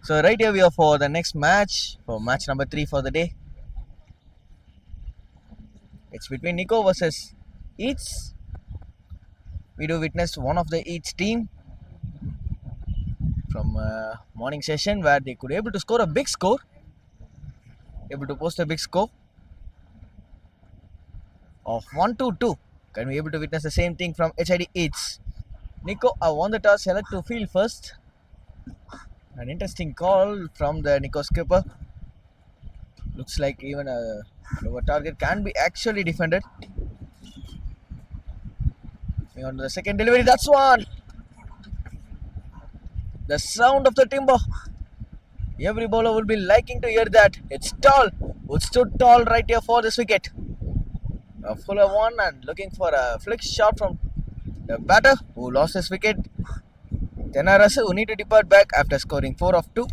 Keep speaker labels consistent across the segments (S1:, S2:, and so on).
S1: So right here we are for the next match, for match number 3 for the day. It's between NICO versus HEATS. We do witness one of the HEATS team from morning session where they could able to score a big score, able to post a big score of 1-2. Can we able to witness the same thing from HID HEATS? NICO won the toss, select to field first. An interesting call from the NICO skipper. Looks like even a lower target can be actually defended. Moving on to the second delivery, that's one. The sound of the timber. Every bowler will be liking to hear that. It's tall. Wood stood tall right here for this wicket. A fuller one and looking for a flick shot from the batter who lost his wicket. Tenarasu who need to depart back after scoring 4 of 2.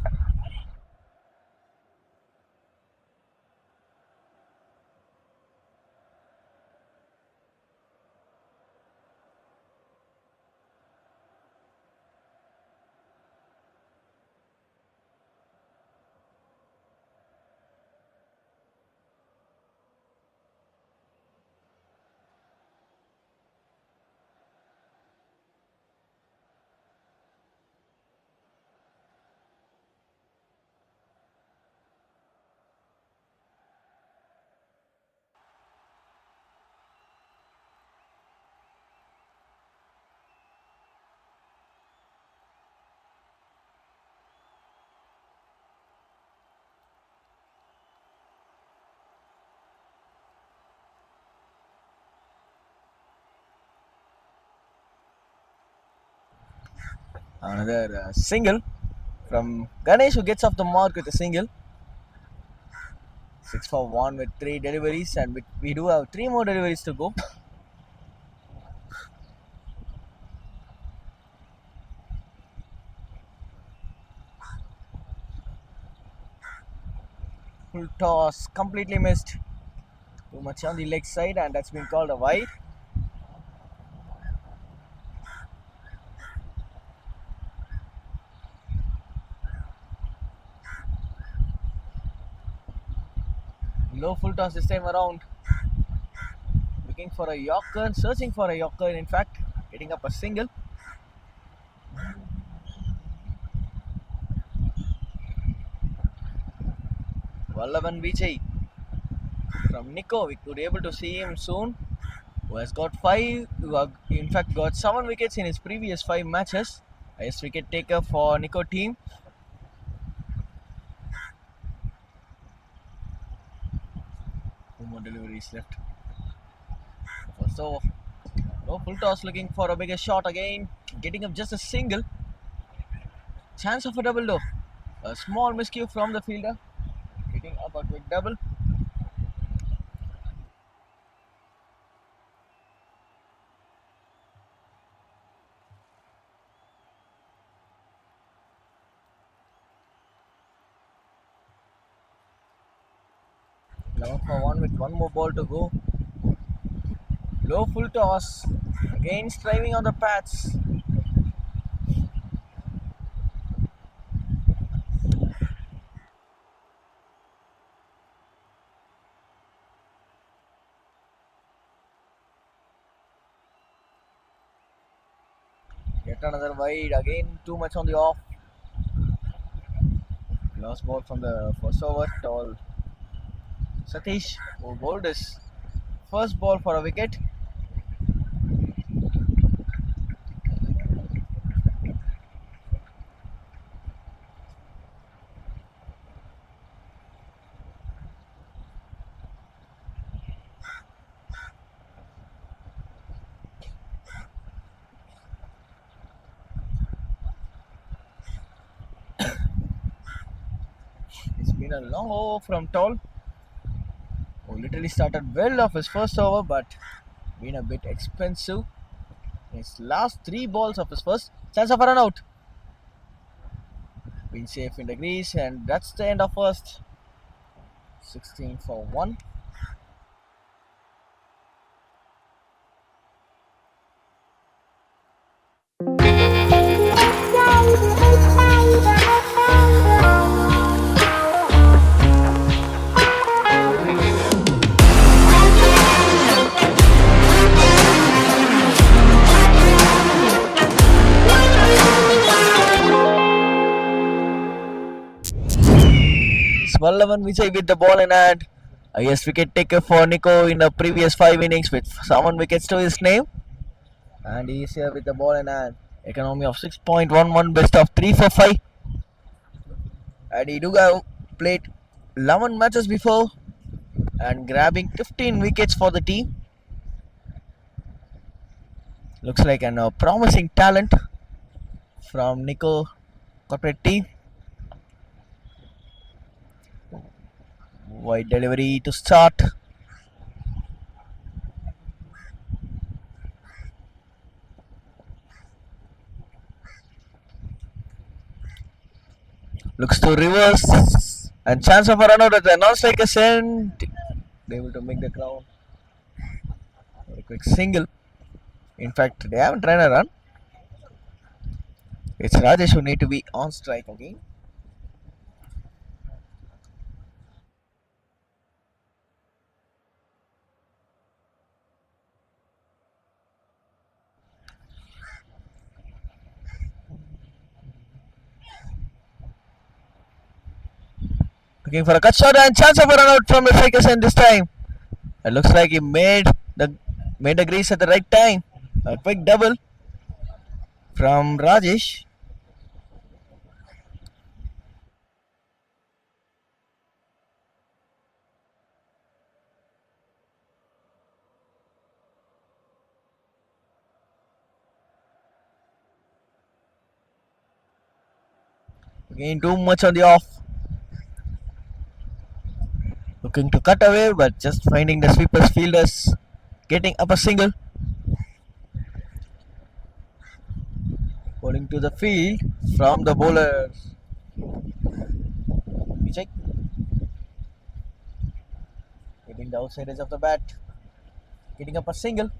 S1: Another single from Ganesh who gets off the mark with a single. 6 for 1 with 3 deliveries, and we do have 3 more deliveries to go. Full toss completely missed. Too much on the leg side, and that's been called a wide. Low full toss this time around. Looking for a Yorker, searching for a Yorker, in fact, getting up a single. Vallavan Vijay from NICO, we could able to see him soon. Who has got 5, in fact got 7 wickets in his previous 5 matches. Highest wicket taker for NICO team. Two more deliveries left. So, no full toss, looking for a bigger shot again. Getting up just a single. Chance of a double though. A small miscue from the fielder. Getting up a quick double. Now for 1 with 1 more ball to go. Low full toss. Again striving on the pads. Yet another wide. Again too much on the off. Last ball from the first over. Tall Satish who bowled his first ball for a wicket. It's been a long over from Tall, who literally started well off his first over but been a bit expensive. His last 3 balls of his first, chance of a run out. Been safe in the crease, and that's the end of first. 16 for 1. 12-11 Vijay with the ball in hand. Highest wicket taker for NICO in the previous 5 innings with 7 wickets to his name. And he is here with the ball in hand. Economy of 6.11, best of 3 for 5. And he do have played 11 matches before and grabbing 15 wickets for the team. Looks like an promising talent from NICO corporate team. Wide delivery to start. Looks to reverse and chance of a run out at the non-striker sent. Able to make the ground. A quick single. In fact, they haven't tried a run. It's Rajesh who need to be on strike again. Looking for a cut shot and chance of a run out from the striker sent this time. It looks like he made the grease at the right time. A quick double from Rajesh. Again, too much on the off. Looking to cut away, but just finding the sweepers fielders. Getting up a single. Bowling to the field from the bowler. Vijay. Getting the outside edge of the bat. Getting up a single.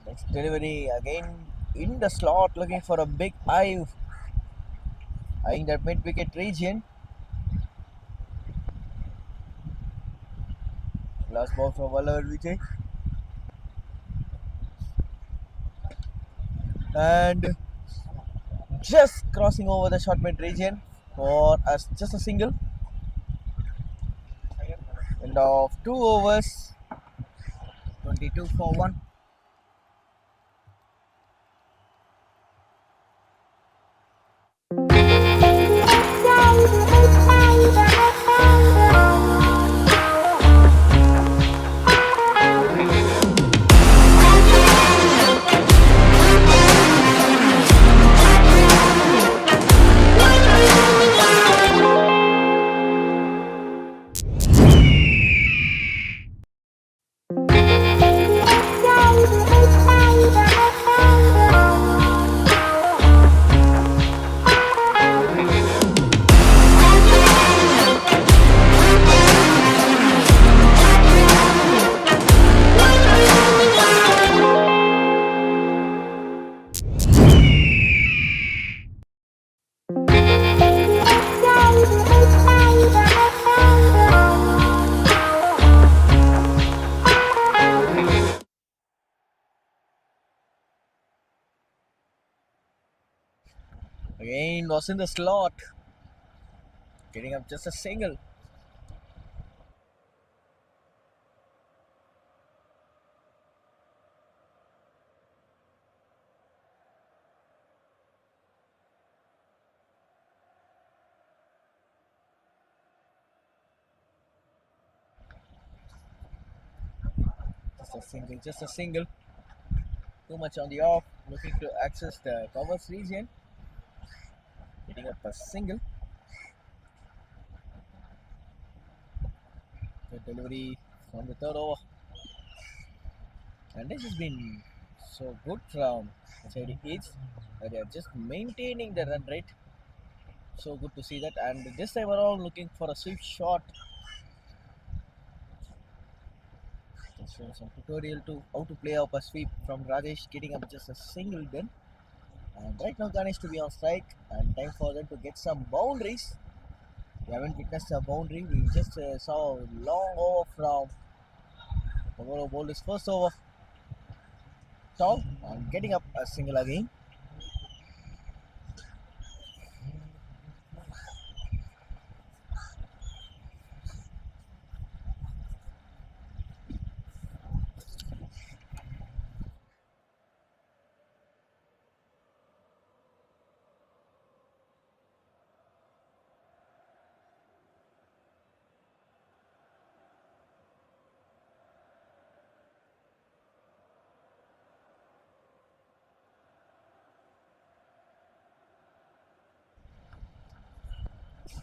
S1: Next delivery again in the slot, looking for a big eye, eyeing that mid wicket region. Last ball from Vallavar Vijay. And just crossing over the short mid region for just a single. End of 2 overs, 22 for 1. Again was in the slot, getting up just a single. Just a single. Too much on the off, looking to access the covers region. Getting up a single. The delivery from the third over. And this has been so good from HEATS. They are just maintaining the run rate. So good to see that. And this time around, looking for a sweep shot. Just showing some tutorial to how to play up a sweep from Rajesh, getting up just a single then. And right now Ganesh to be on strike and time for them to get some boundaries. We haven't witnessed a boundary. We just saw a long over from the bowler bowled his first over tall and getting up a single again.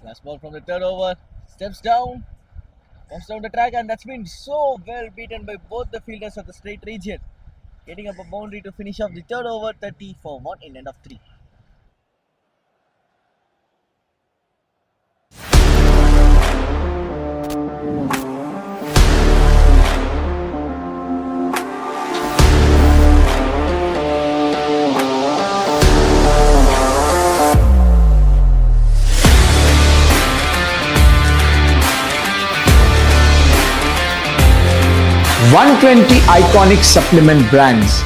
S1: Last ball from the third over. Steps down, comes down the track, and that's been so well beaten by both the fielders of the straight region. Getting up a boundary to finish off the third over, 30 for 1 in end of 3.
S2: 120 iconic supplement brands,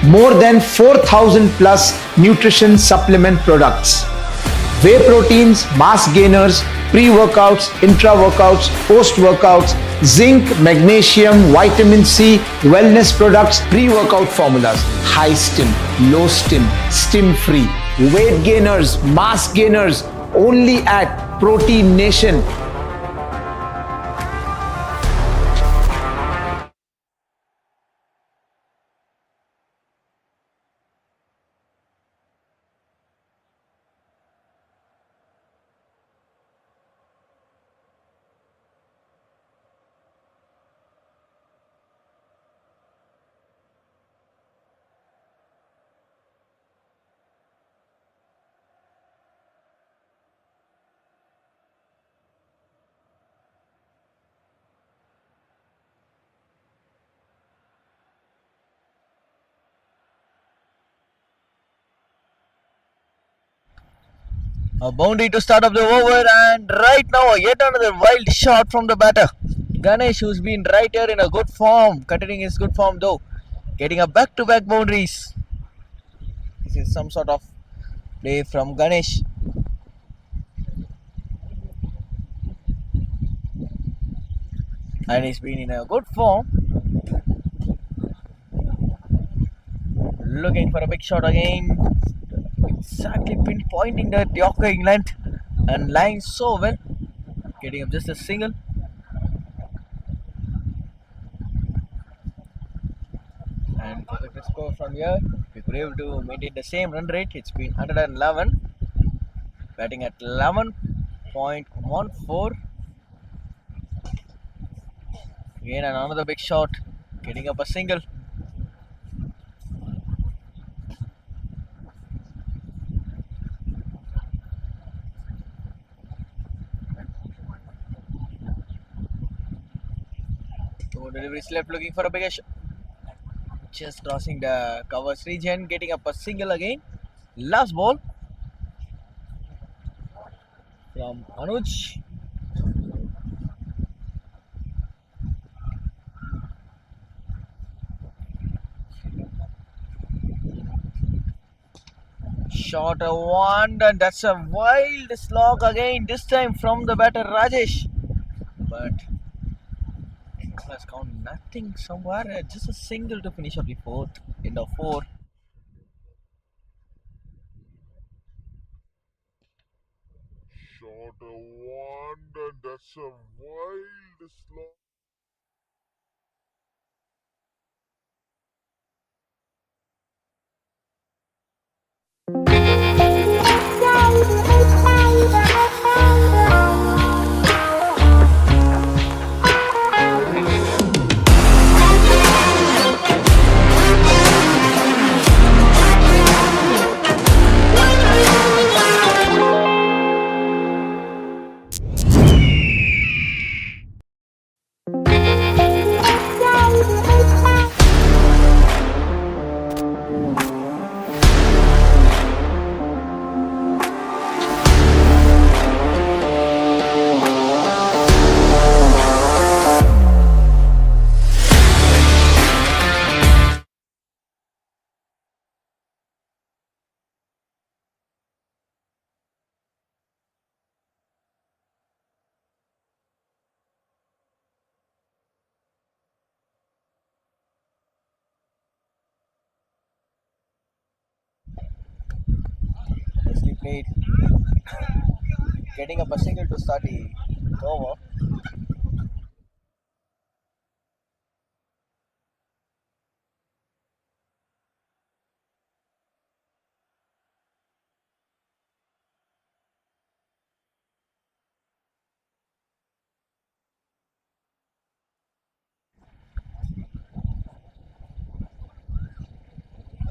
S2: more than 4,000 plus nutrition supplement products, whey proteins, mass gainers, pre-workouts, intra-workouts, post-workouts, zinc, magnesium, vitamin C, wellness products, pre-workout formulas, high stim, low stim, stim free, weight gainers, mass gainers, only at Protein Nation.
S1: A boundary to start up the over, and right now yet another wild shot from the batter. Ganesh, who's been right here in a good form, continuing his good form though, getting a back-to-back boundaries. This is some sort of play from Ganesh. And he's been in a good form. Looking for a big shot again. Exactly pinpointing that Yorker England and lying so well. Getting up just a single. And for the score from here, we were able to maintain the same run rate. It's been 111. Batting at 11.14. Again another big shot. Getting up a single. Two deliveries left, looking for a bigger shot. Just crossing the covers region, getting up a single again. Last ball from Anuj. Shot a one, and that's a wild slog again, this time from the batter Rajesh. But has count nothing somewhere, just a single to finish off the fourth in the 4.
S3: Shot a one, and that's a wild slog.
S1: played, getting up a single to start the over.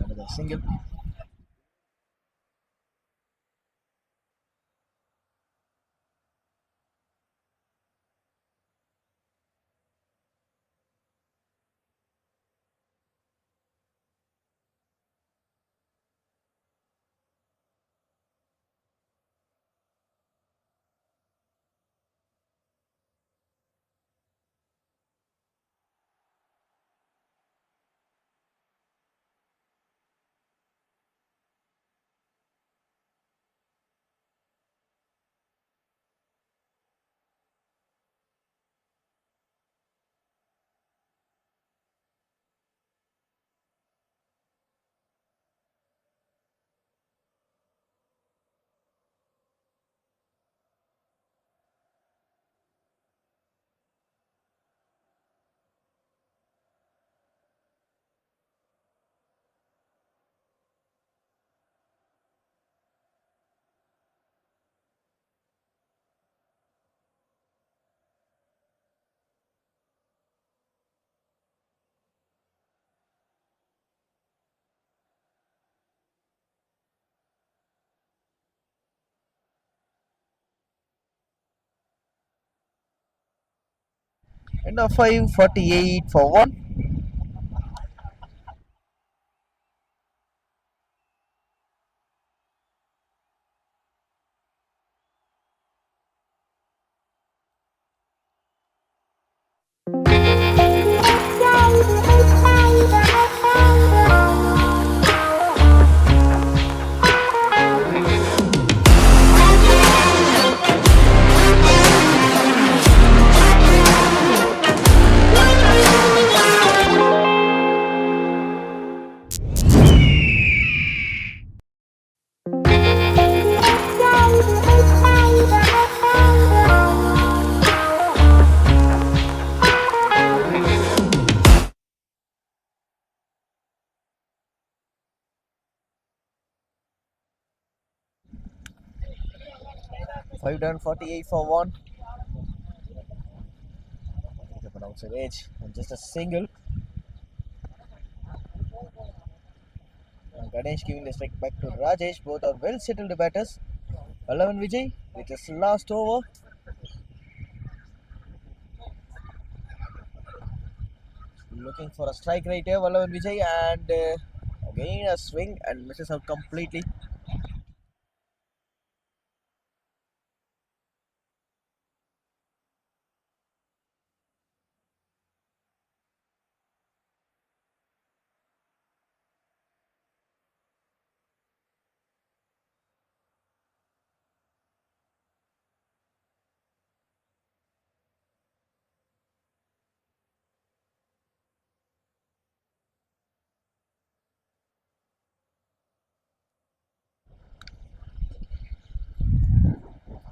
S1: Another single. End of 5:48 for one. Five down, 48 for one. Up an outside edge and just a single. And Ganesh giving the strike back to Rajesh. Both are well settled batters. 11 Vijay with his last over. Looking for a strike right here, 11 Vijay, and again a swing and misses out completely.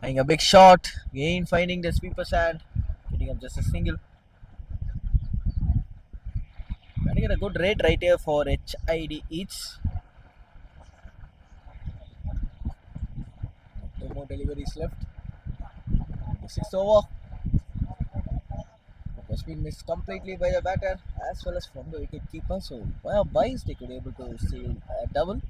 S1: Hitting a big shot, again finding the sweeper's hand, getting up just a single. Trying to get a good rate right here for HEATS. Two more deliveries left. The sixth over. Was been missed completely by the batter as well as from the wicket keeper. So via buys they could able to steal a double.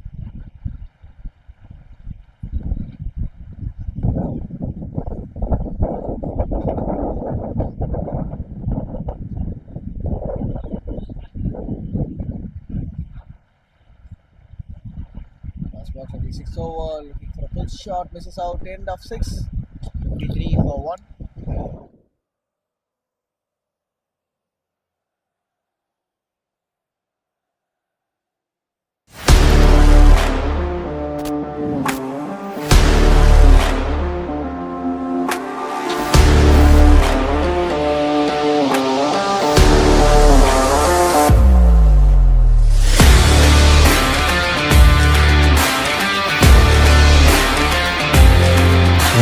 S1: Last ball from the sixth over, looking for a pull shot, misses out. End of 6. 53 for 1.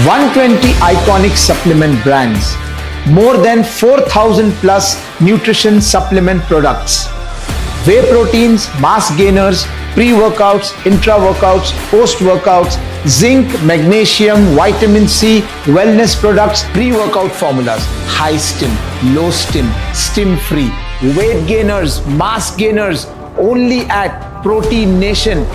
S2: 120 iconic supplement brands, more than 4,000 plus nutrition supplement products, whey proteins, mass gainers, pre-workouts, intra-workouts, post-workouts, zinc, magnesium, vitamin C, wellness products, pre-workout formulas, high stim, low stim, stim-free, weight gainers, mass gainers, only at Protein Nation.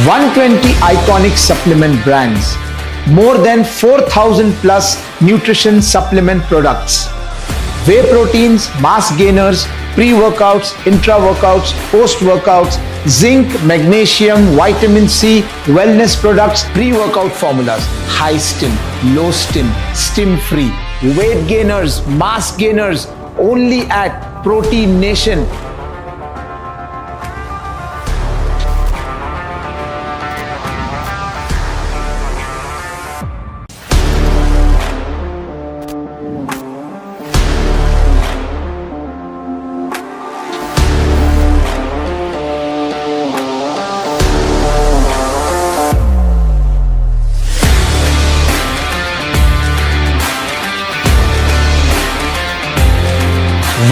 S2: (120 iconic supplement brands, more than 4,000 plus nutrition supplement products, whey proteins, mass gainers, pre-workouts, intra-workouts, post-workouts, zinc, magnesium, vitamin C, wellness products, pre-workout formulas, high stim, low stim, stim-free, weight gainers, mass gainers, only at Protein Nation.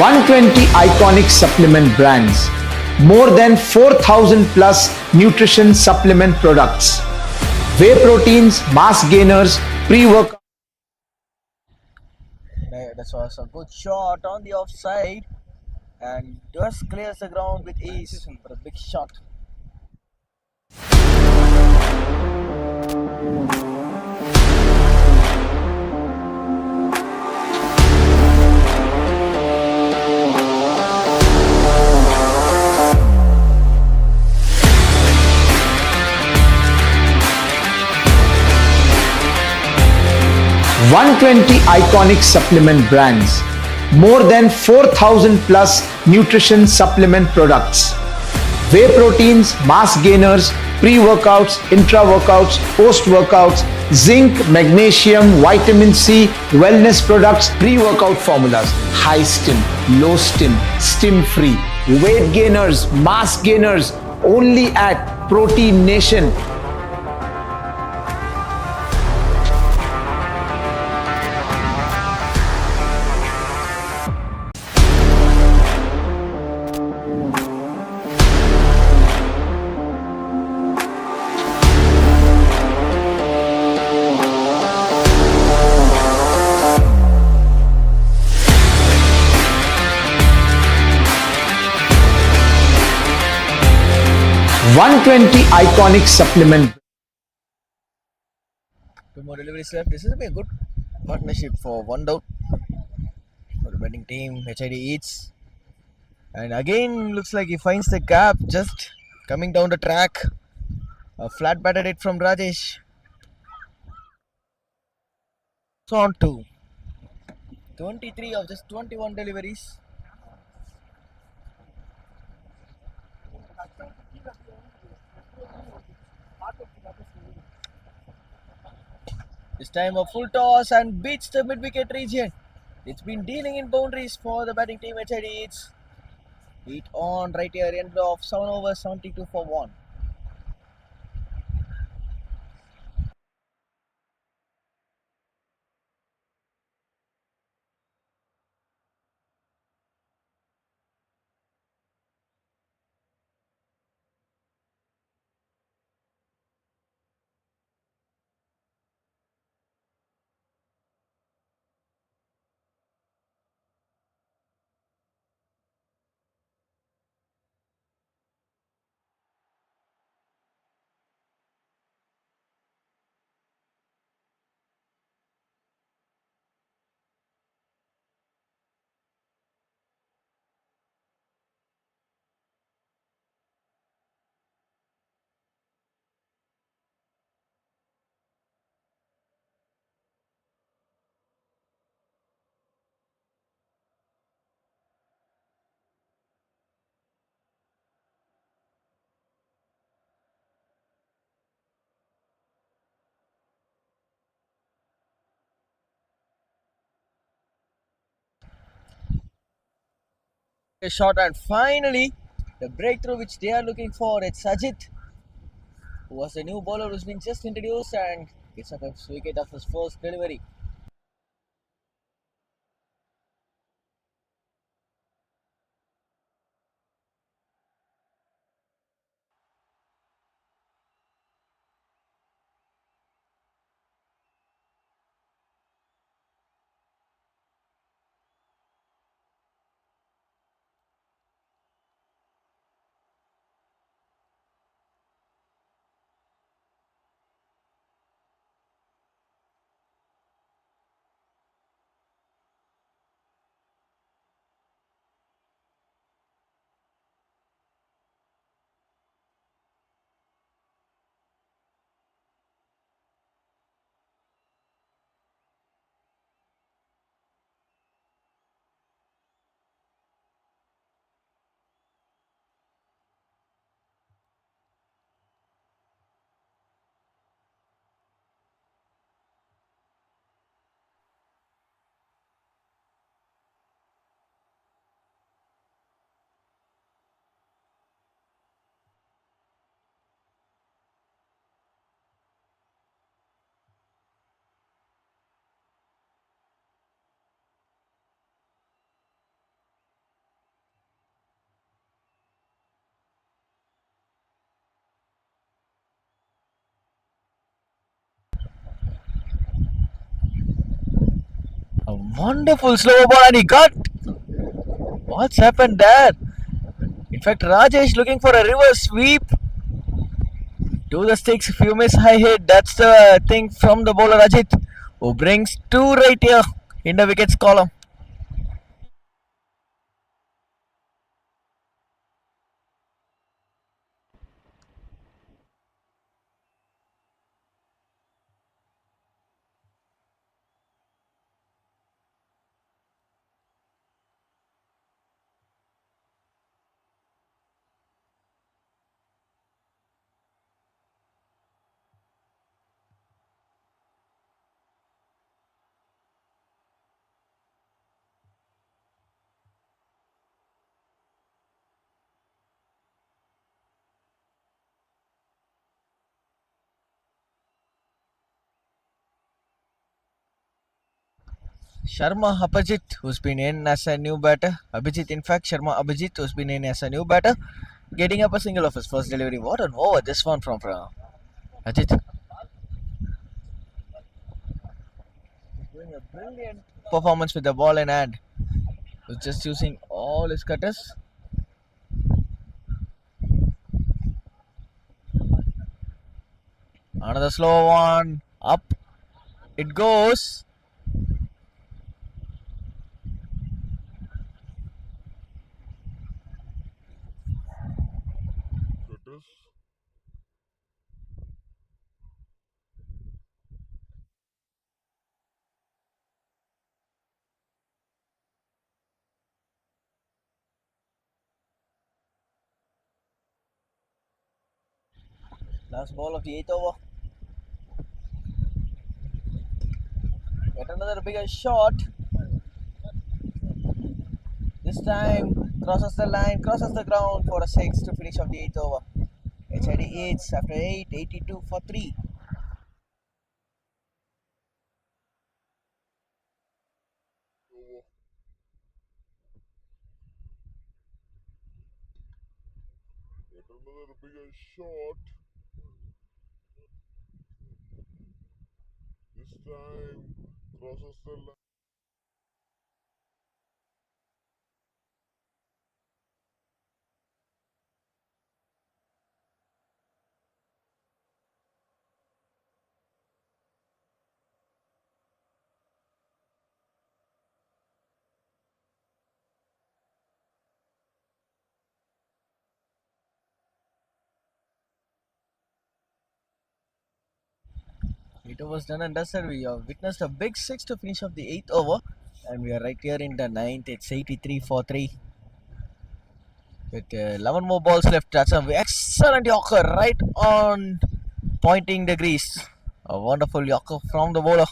S2: (120 iconic supplement brands, more than 4,000 plus nutrition supplement products, whey proteins, mass gainers, pre-workout.
S1: That was a good shot on the offside and just clears the ground with ease for a big shot.
S2: (120 iconic supplement brands, more than 4,000 plus nutrition supplement products, whey proteins, mass gainers, pre-workouts, intra-workouts, post-workouts, zinc, magnesium, vitamin C, wellness products, pre-workout formulas, high stim, low stim, stim-free, weight gainers, mass gainers, only at Protein Nation. (120 iconic supplement).
S1: Two more deliveries left. This is a good partnership for one down for the betting team. HID Eats. And again, looks like he finds the gap just coming down the track. A flat batted hit from Rajesh. So on to 23 of just 21 deliveries. This time a full toss and beats the mid-wicket region. It's been dealing in boundaries for the batting team. HID Eats. Beat on right here, end of 7 overs, 72 for 1. A shot, and finally the breakthrough which they are looking for. It's Ajit, who was the new bowler who's been just introduced and gets up a wicket of his first delivery. A wonderful slow ball, and he got. What's happened there? In fact, Rajesh looking for a reverse sweep to the sticks. If you miss high hit, that's the thing from the bowler Ajit, who brings two right here in the wickets column. Sharma Abhijit, who's been in as a new batter. Abhijit, in fact, Sharma Abhijit, who's been in as a new batter, getting up a single of his first delivery. What an over this one from Ajit. Doing a brilliant performance with the ball in hand. He's just using all his cutters. Another slow one. Up it goes.
S3: Curtis.
S1: Last ball of the eighth over. Get another bigger shot. This time crosses the line, crosses the ground for a six to finish off the eighth over. HID8 after 8, 82 for 3.
S3: Over. Get another bigger shot. This time crosses the line.
S1: Eight overs done and dusted. We have witnessed a big six to finish off the eighth over, and we are right here in the ninth. It's 83 for 3. With 11 more balls left. That's an excellent yorker right on pointing the grease. A wonderful yorker from the bowler.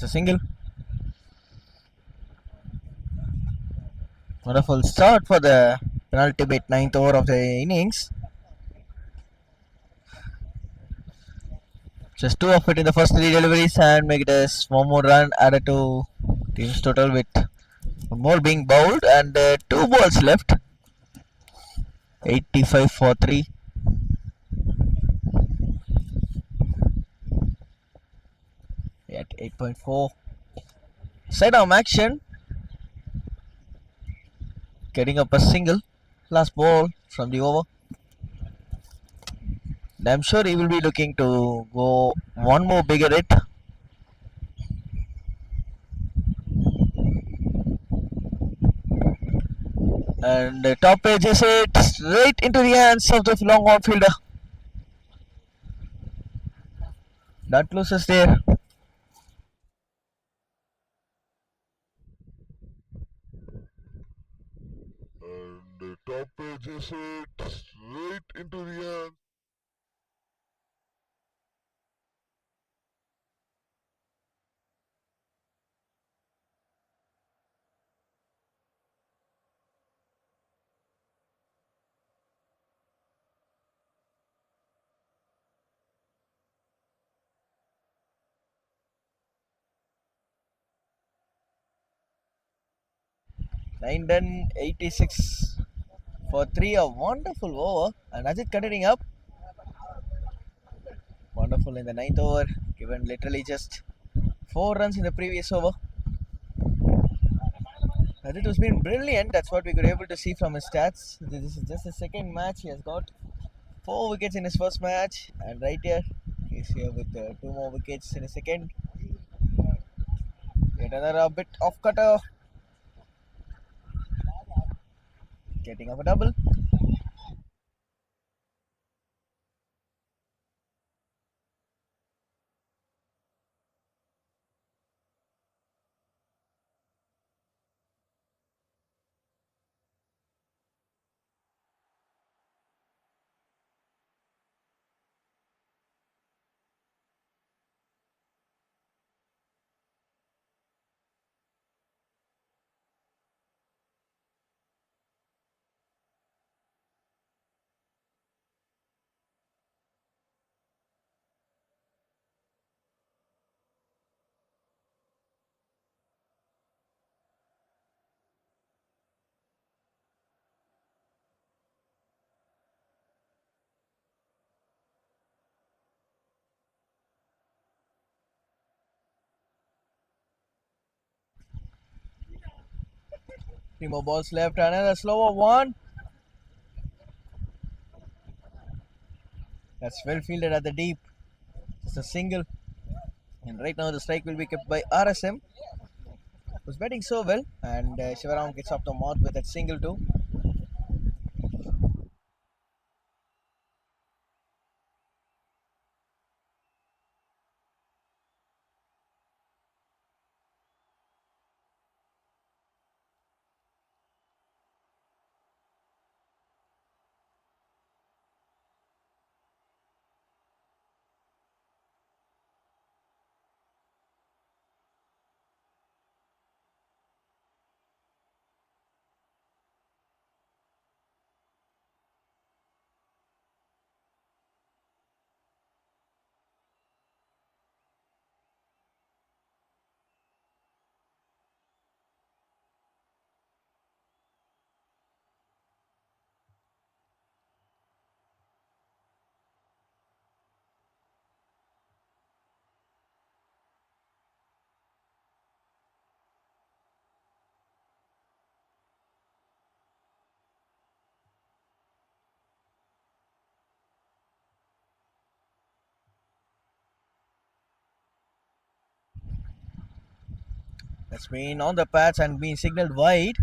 S1: Just a single. Wonderful start for the penultimate ninth over of the innings. Just two of it in the first three deliveries and make it as one more run added to team's total with one more being bowled and two balls left. 85 for 3. At 8.4. Side arm action. Getting up a single. Last ball from the over. And I'm sure he will be looking to go one more bigger hit. And the top edge is it right into the hands of the long on fielder. That loses there.
S3: And the top edge is hit straight into the hand.
S1: Nine done, 86 for 3. A wonderful over. And as it continuing up. Wonderful in the ninth over. Given literally just 4 runs in the previous over. As it was been brilliant. That's what we could able to see from his stats. This is just the second match. He has got 4 wickets in his first match. And right here, he's here with 2 more wickets in his second. Yet another bit of cutter. Getting up a double. Three more balls left. Another slower one. That's well fielded at the deep. Just a single. And right now the strike will be kept by RSM. Who's batting so well. And Shivaram gets off the mark with that single too. That's been on the pads and been signaled wide.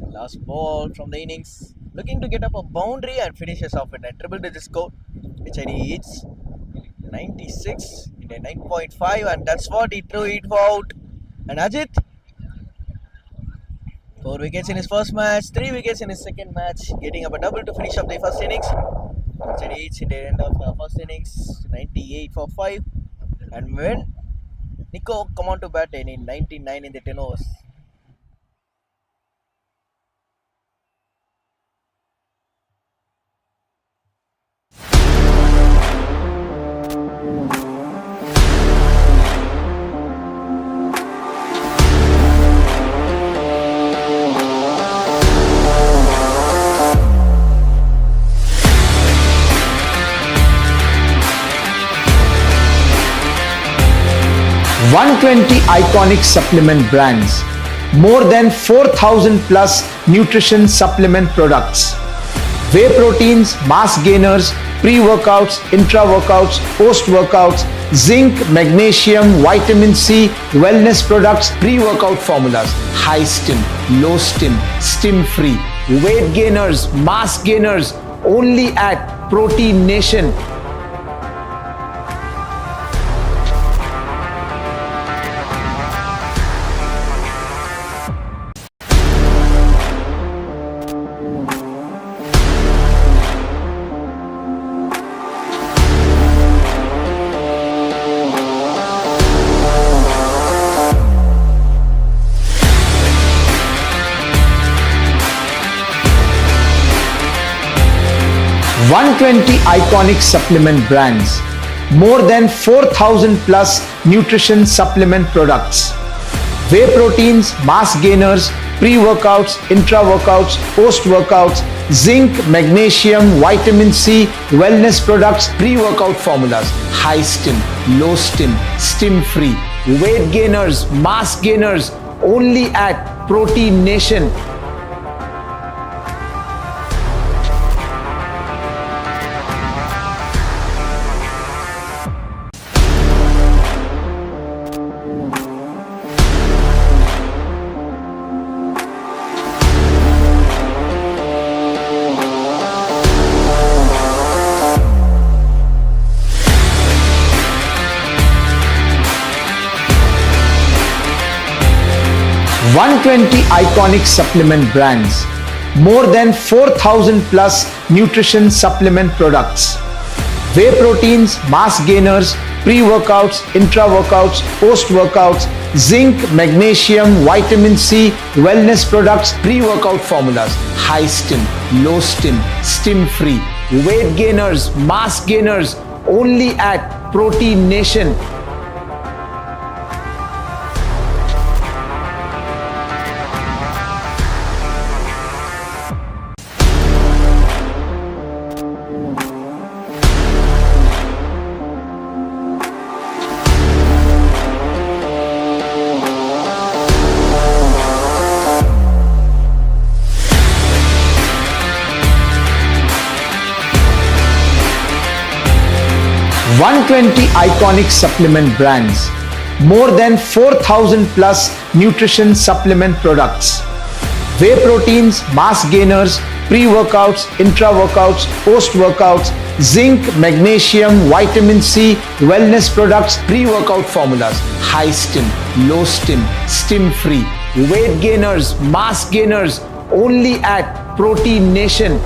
S1: Last ball from the innings. Looking to get up a boundary and finishes off in a triple digit score. HEATS 96 in a 9.5 and that's what he threw it out. And Ajit, 4 wickets in his first match, 3 wickets in his second match, getting up a double to finish up the first innings. Steady H in the end of first innings, 98 for 5. And when NICO come on to bat in 99 in the 10 overs.
S2: 120 iconic supplement brands, more than 4,000 plus nutrition supplement products, whey proteins, mass gainers, pre-workouts, intra-workouts, post-workouts, zinc, magnesium, vitamin C, wellness products, pre-workout formulas, high stim, low stim, stim-free, weight gainers, mass gainers, only at Protein Nation. $120 iconic supplement brands, more than 4,000 plus nutrition supplement products, whey proteins, mass gainers, pre-workouts, intra-workouts, post-workouts, zinc, magnesium, vitamin C, wellness products, pre-workout formulas, high stim, low stim, stim-free, weight gainers, mass gainers, only at Protein Nation. $120 iconic supplement brands, more than 4,000 plus nutrition supplement products, whey proteins, mass gainers, pre-workouts, intra-workouts, post-workouts, zinc, magnesium, vitamin C, wellness products, pre-workout formulas, high stim, low stim, stim-free, weight gainers, mass gainers, only at Protein Nation. $120 iconic supplement brands, more than 4,000 plus nutrition supplement products, whey proteins, mass gainers, pre-workouts, intra-workouts, post-workouts, zinc, magnesium, vitamin C, wellness products, pre-workout formulas, high stim, low stim, stim-free, weight gainers, mass gainers, only at Protein Nation.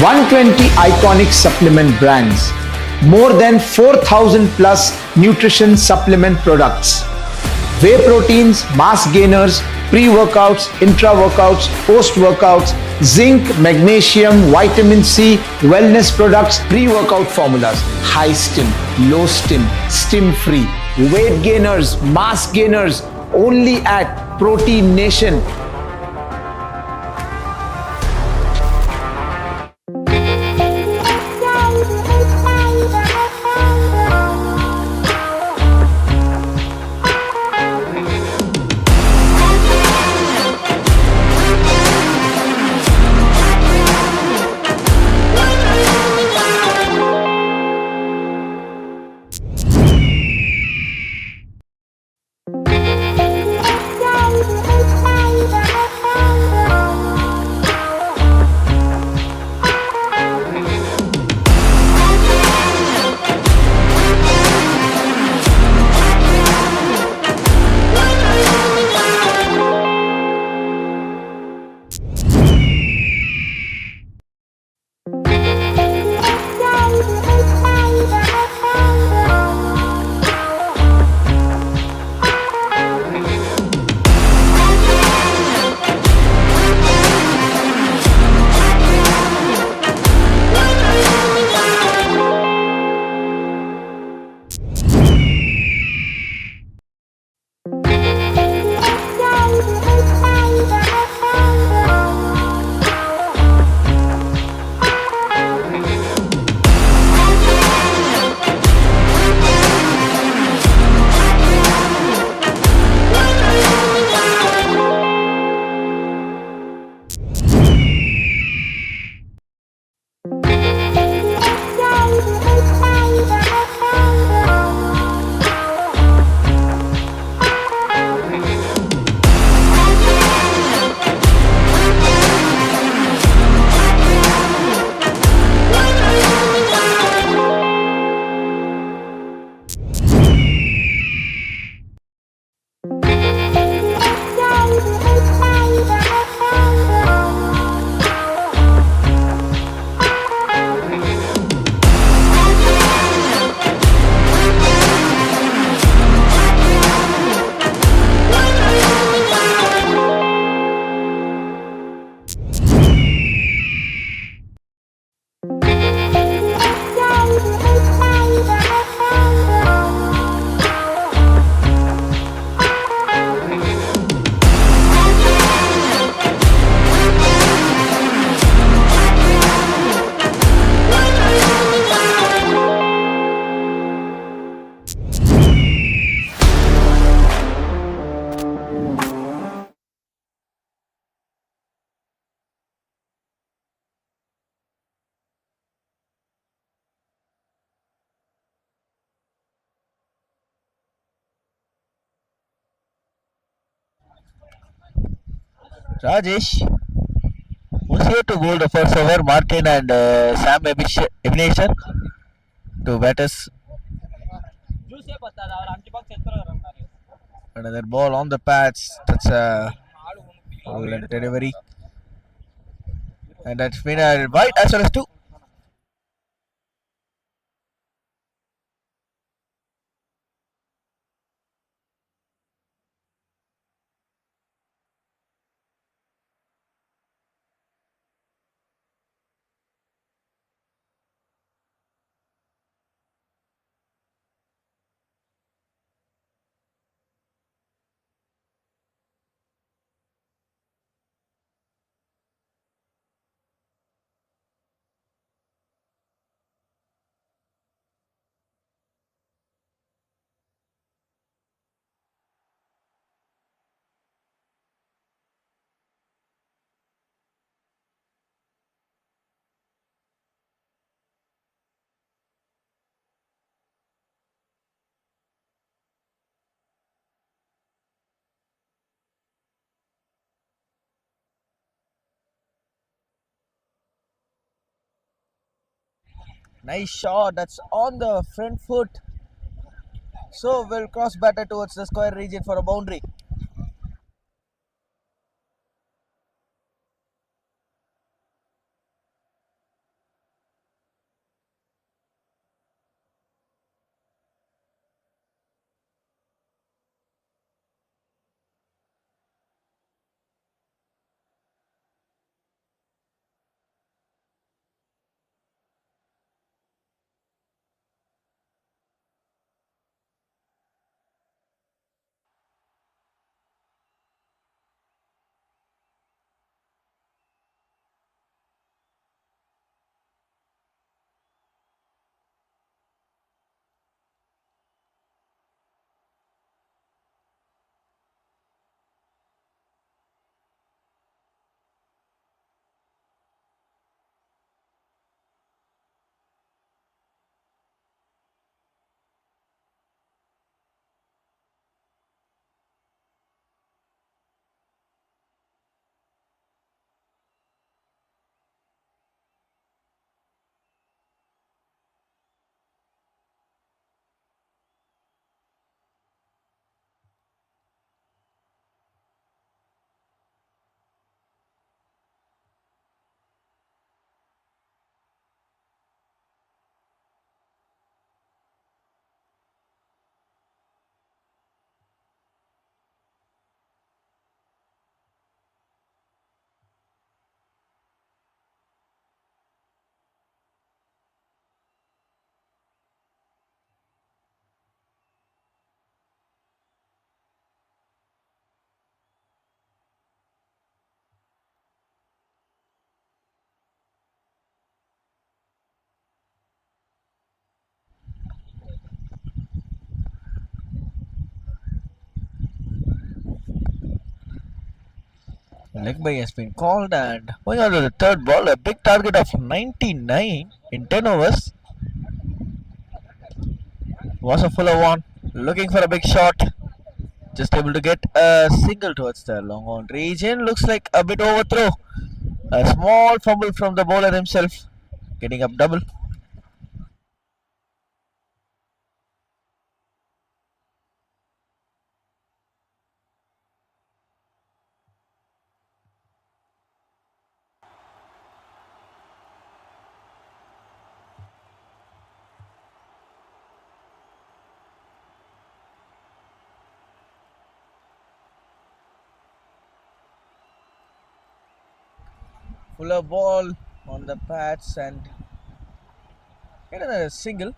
S2: 120 iconic supplement brands, more than 4,000 plus nutrition supplement products, whey proteins, mass gainers, pre-workouts, intra-workouts, post-workouts, zinc, magnesium, vitamin C, wellness products, pre-workout formulas, high stim, low stim, stim-free, weight gainers, mass gainers, only at Protein Nation.
S1: Rajesh, who's here to goal the first over? Martin and Sam Ebenezer to bat us. Another ball on the pads. That's a delivery. And that's been a wide as well as two. Nice shot. That's on the front foot. So we'll cross batter towards the square region for a boundary. Leg by has been called and going on to the third ball, a big target of 99 in 10 overs. Was a fuller one, looking for a big shot. Just able to get a single towards the long on region. Looks like a bit overthrow. A small fumble from the bowler himself, getting up double. Fuller ball on the pads and get another single.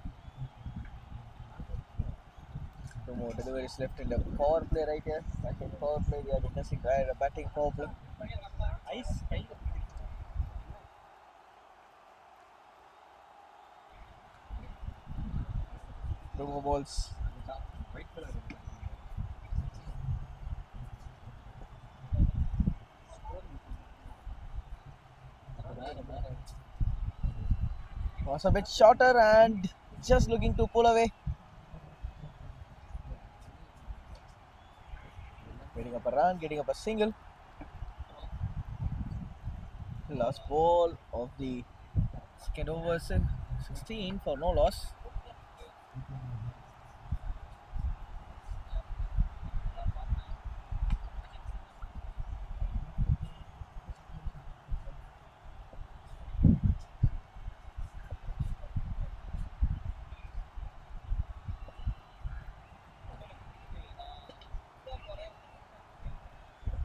S1: Two more deliveries left in the power play right here. Second power play, we are witnessing a batting power play. Two more balls. Was a bit shorter and just looking to pull away. Getting up a run, getting up a single. Last ball of the second over, 16 for no loss.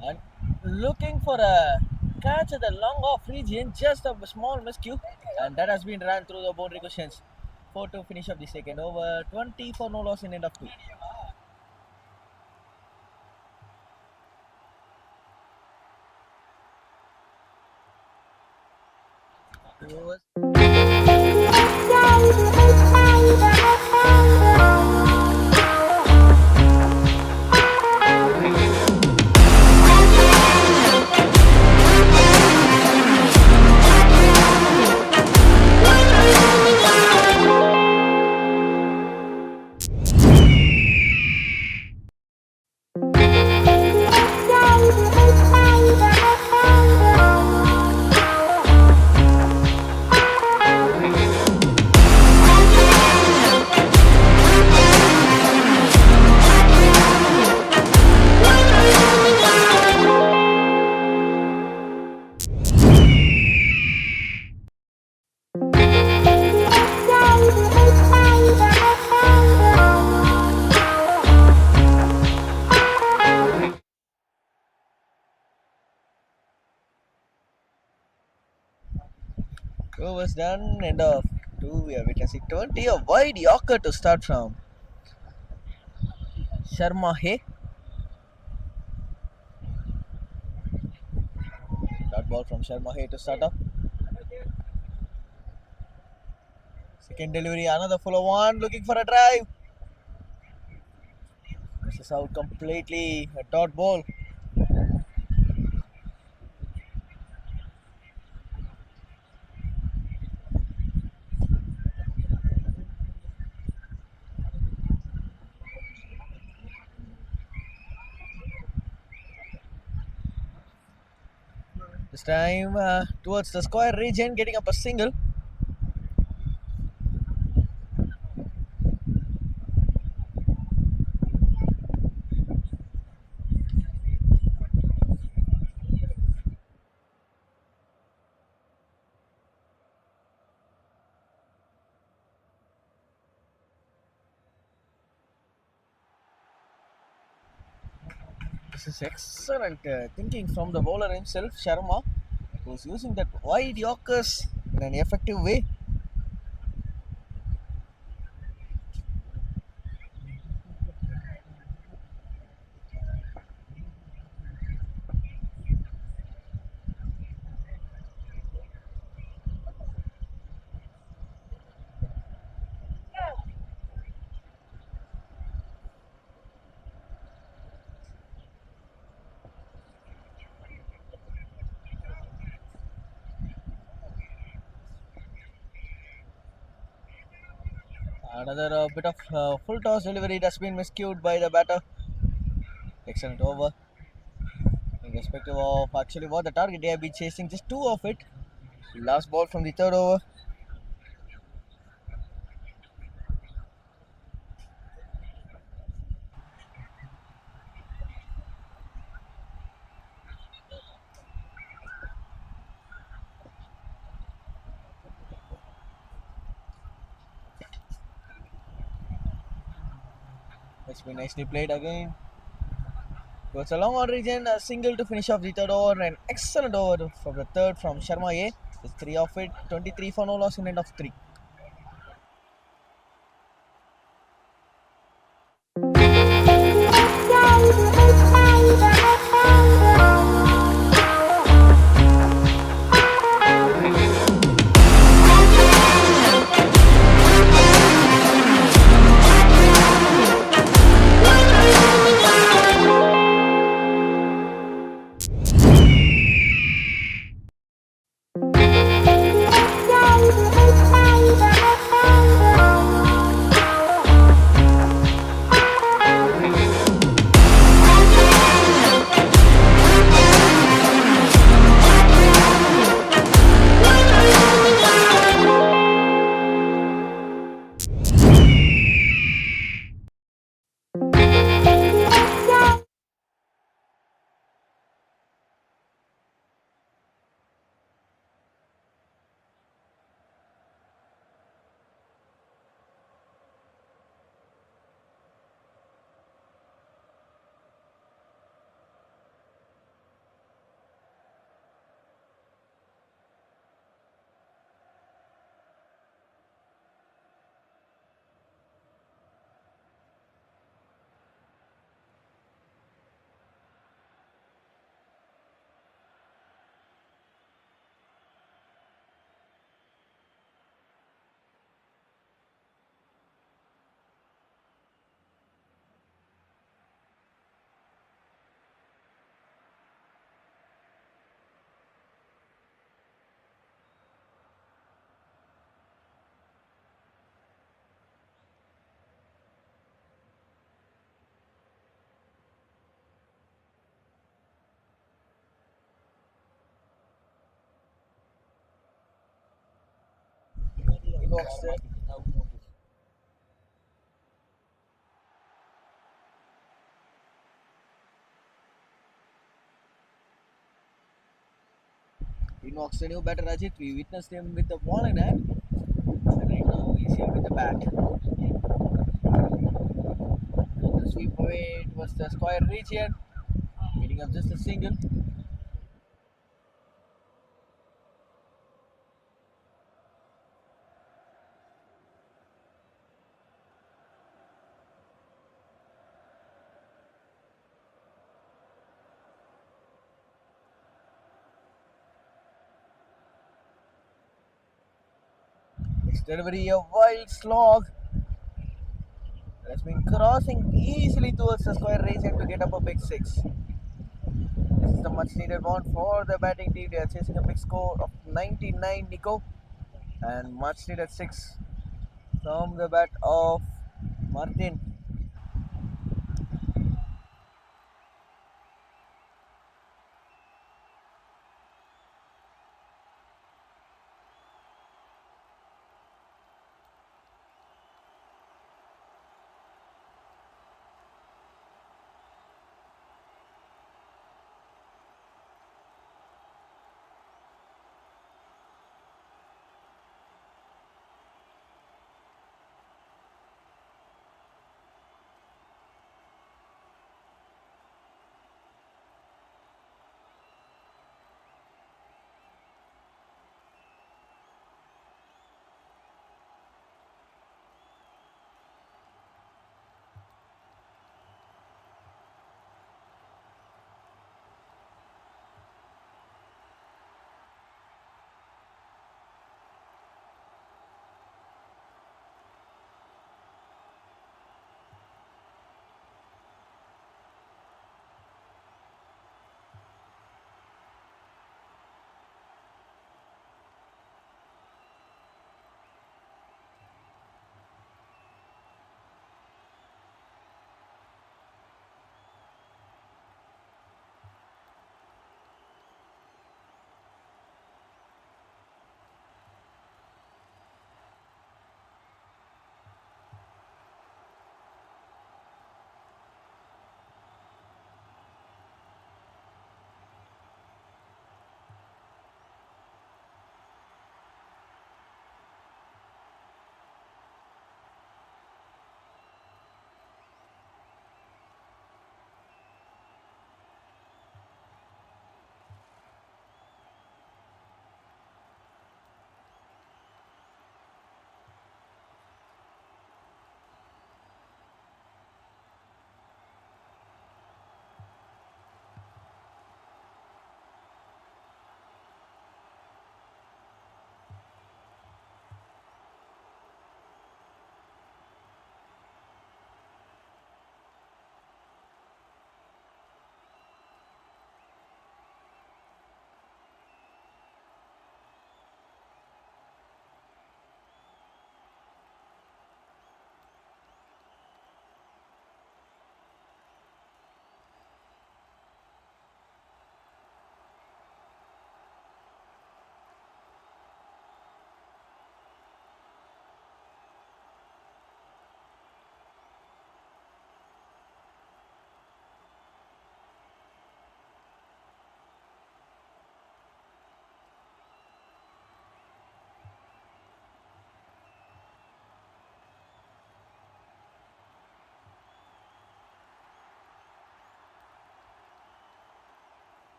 S1: And looking for a catch at the long off region, just a small miscue, and that has been ran through the boundary cushions. 4 to finish up the second over, 20 for no loss in end of 2. Overs done, end of 2. We are witnessing 20. A wide Yorker to start from Sharma Hay. That ball from Sharma Hay to start up. Second delivery, another fuller one, looking for a drive. This is out completely, a dot ball. This time towards the square region, getting up a single. This is excellent thinking from the bowler himself, Sharma, who's using that wide Yorkers in an effective way. Another bit of full toss delivery that's been miscued by the batter. Excellent over. Irrespective of actually what the target they have been chasing, just two of it. Last ball from the third over. It's been nicely played again. It's a long on region, a single to finish off the third over. An excellent over from the third from Sharma A. It's three of it, 23 for no loss in end of three. Inox, the new batter Ajit, we witnessed him with the ball in hand. And right now he's here with the bat. The sweep away towards the square region, hitting up just a single. It's delivery a wild slog. Has been crossing easily towards the square region to get up a big six. This is the much needed one for the batting team. They are chasing a big score of 99 NICO and much needed six from the bat of Martin.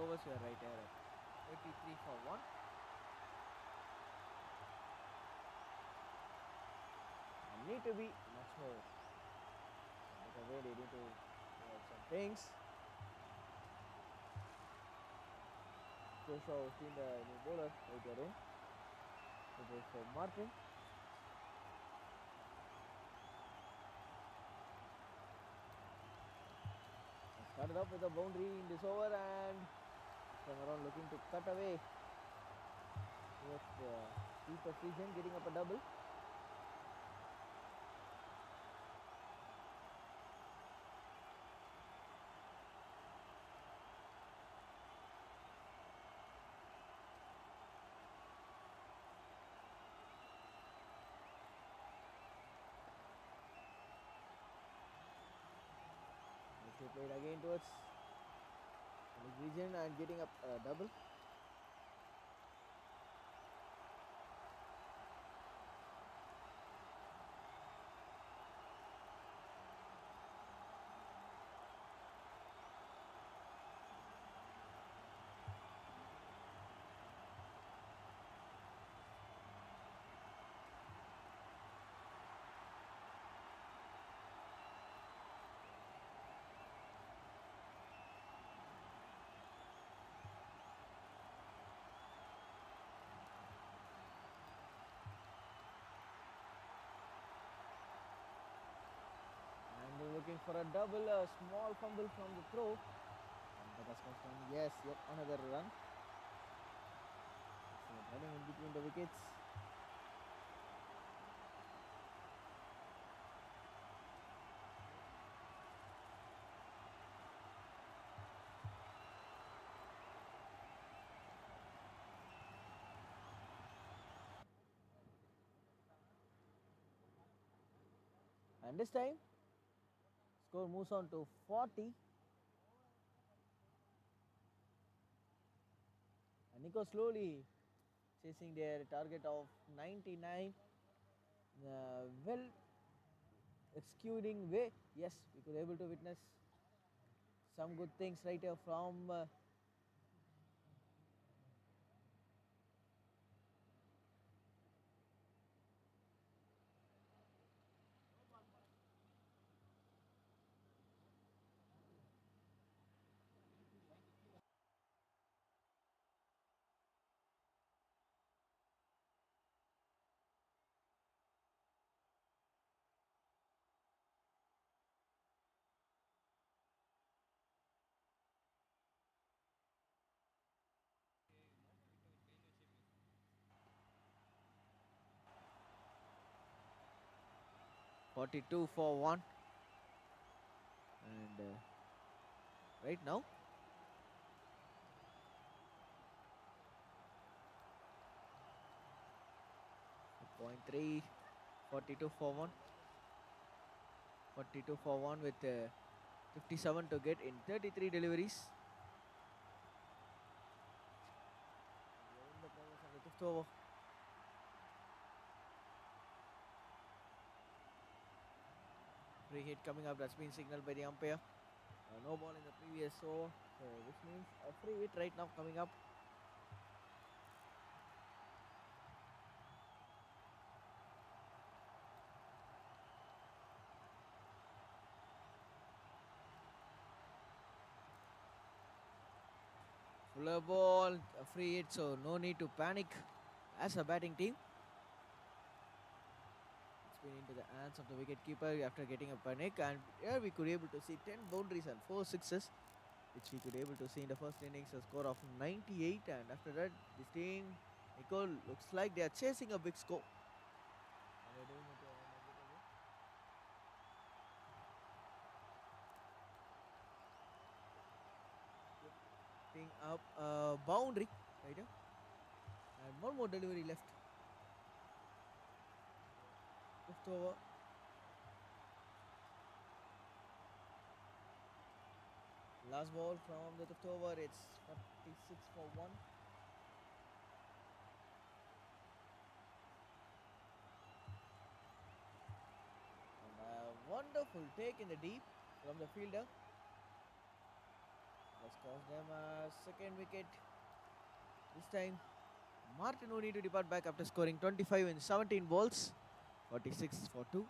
S1: overs, we are right here at 33 for 1. I need to be much more better way. They need to do some things. Joshua has seen the new bowler right here in. It is for Martin. Started off with a boundary in this over and came around looking to cut away towards the keeper's region, getting up a double. He played again towards the region and getting up a double. And they're looking for a double, a small fumble from the throw. And that has come, yes, yet another run. So running in between the wickets. And this time, score moves on to 40. And NICO slowly chasing their target of 99. Well executing way. Yes, we could able to witness some good things right here from .42 for 1. And right now, .3, 42 for 1. 42 for 1 with 57 to get in 33 deliveries. We are in the progress of the fifth over. Free hit coming up, that's been signaled by the umpire. No ball in the previous over, so which means a free hit right now coming up. Fuller ball, a free hit, so no need to panic as a batting team. It's been into the hands of the wicket keeper after getting a panic, and here we could able to see 10 boundaries and 4 sixes, which we could able to see in the first innings, a score of 98. And after that, this team, NICO, looks like they are chasing a big score. And they're doing it in a good way. Getting up a boundary right here, and one more delivery left. Fifth over. Last ball from the fifth over. It's 46 for 1. And a wonderful take in the deep from the fielder. has cost them a second wicket. This time, Martin will need to depart back after scoring 25 in 17 balls, 46 for 2.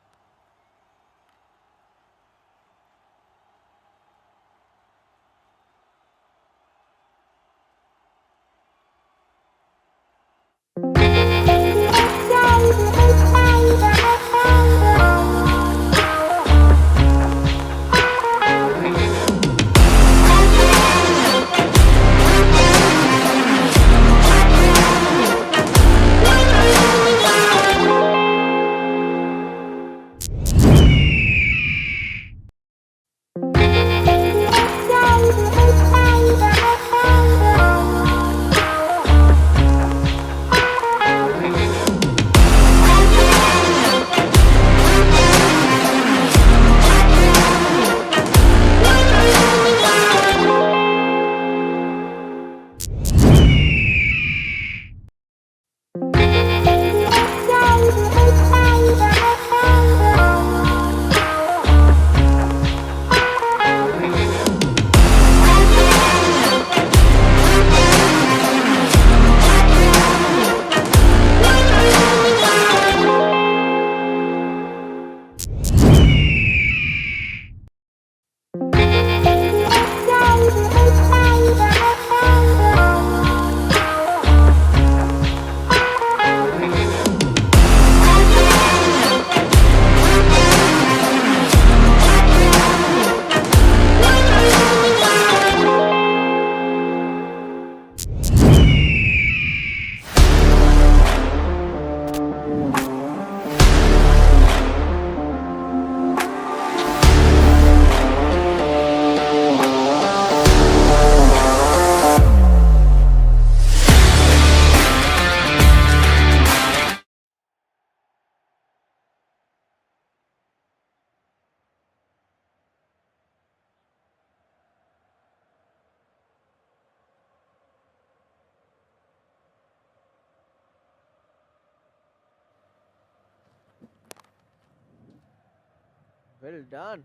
S1: Well done.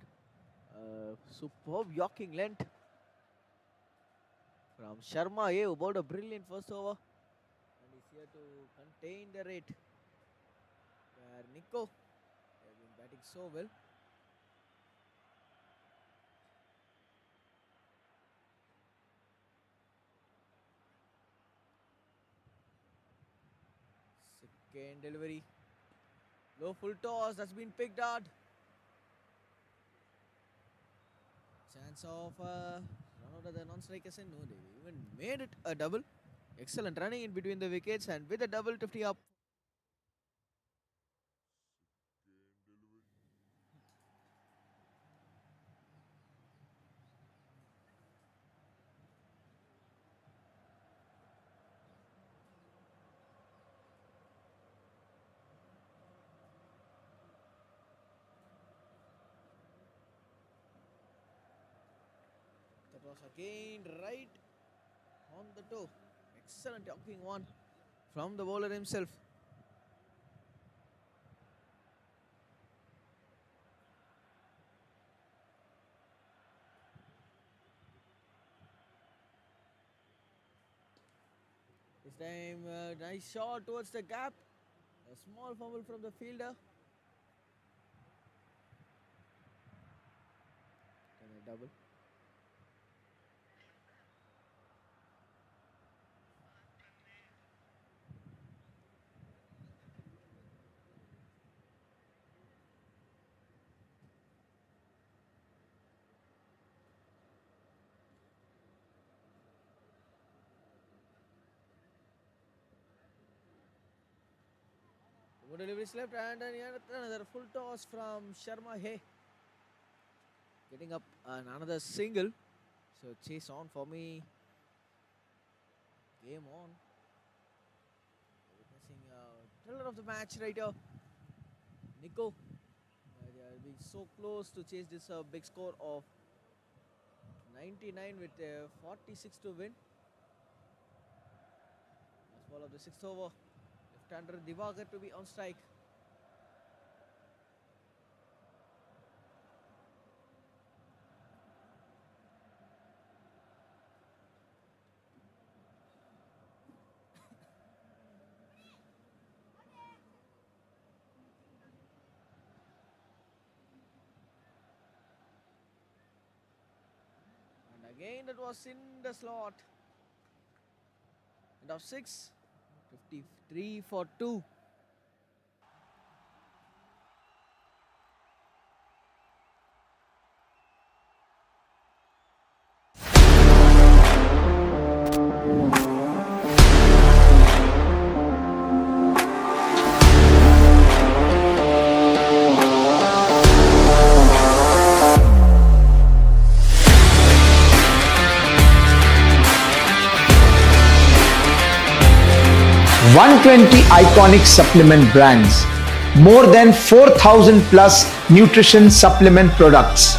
S1: Superb Yorking length from Sharma A, who bowled a brilliant first over and is here to contain the rate. Where NICO has been batting so well. Second delivery. Low full toss that's been picked out. Chance of run out of the non-strikers and no, they even made it a double. Excellent running in between the wickets and with a double to free up. That was again right on the toe. Excellent Yorking one from the bowler himself. This time, nice shot towards the gap. A small fumble from the fielder. And a double. Good delivery left and then another full toss from Sharma Hey. Getting up another single. So chase on for me. Game on. Witnessing thriller of the match right here. NICO. They are being so close to chase this big score of 99 with 46 to win. Last ball of the sixth over. Left-hander Divakar to be on strike. Again, that was in the slot. End of 6. 53 for 2.
S2: $120 iconic supplement brands, more than 4,000 plus nutrition supplement products,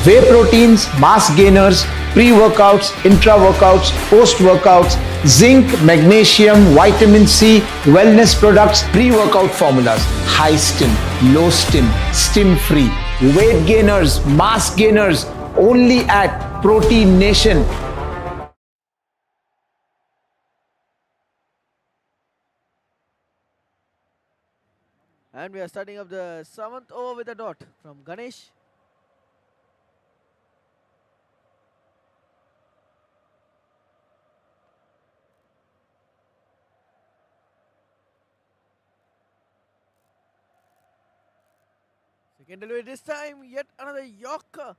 S2: whey proteins, mass gainers, pre-workouts, intra-workouts, post-workouts, zinc, magnesium, vitamin C, wellness products, pre-workout formulas, high stim, low stim, stim-free, weight gainers, mass gainers, only at Protein Nation.
S1: And we are starting up the 7th over with a dot from Ganesh. Second delivery this time, yet another Yorker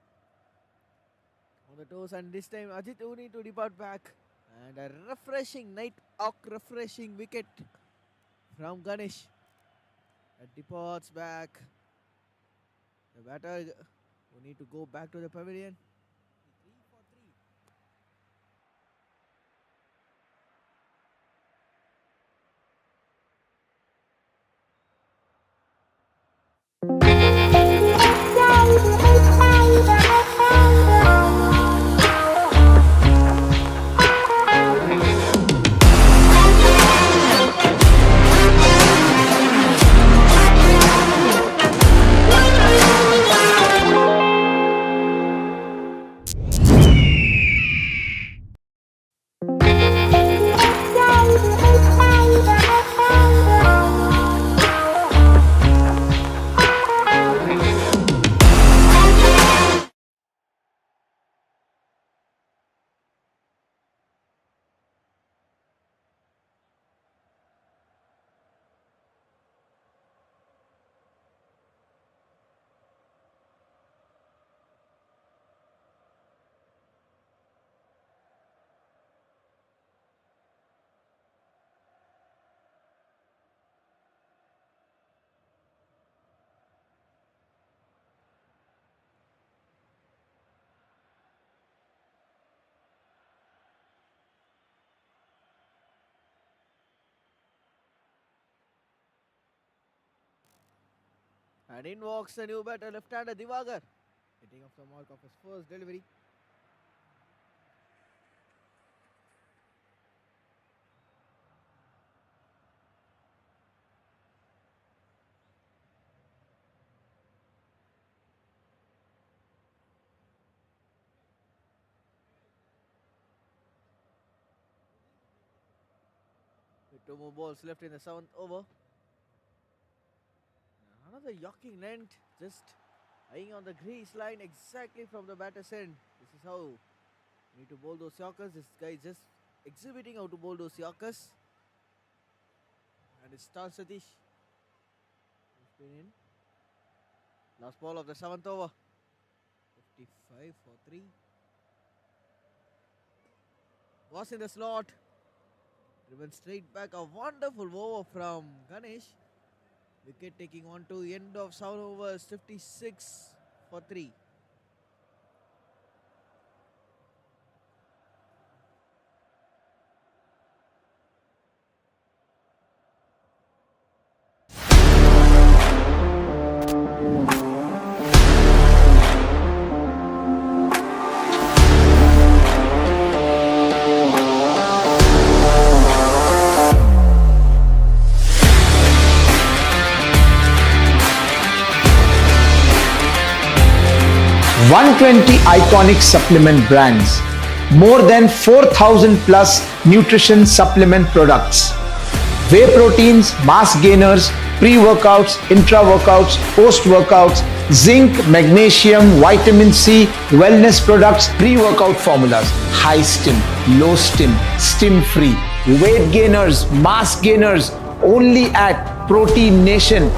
S1: on the toes, and this time Ajit Uni to depart back. And a refreshing night hawk refreshing wicket from Ganesh. That departs back. The batter will need to go back to the pavilion. 3 for 3. And in walks the new batter, left-hander Divagar, hitting off the mark of his first delivery. With 2 more balls left in the 7th over. Another yawking length, just eyeing on the crease line exactly from the batter's end. This is how you need to bowl those Yorkers. This guy is just exhibiting how to bowl those Yorkers. And it starts Satish. Spin in. Last ball of the 7th over. 55 for 3. Was in the slot. Driven straight back. A wonderful over from Ganesh. Wicket taking on to end of 7 overs, 56 for 3.
S2: $120 iconic supplement brands, more than 4,000 plus nutrition supplement products, whey proteins, mass gainers, pre-workouts, intra-workouts, post-workouts, zinc, magnesium, vitamin C, wellness products, pre-workout formulas, high stim, low stim, stim-free, weight gainers, mass gainers, only at Protein Nation.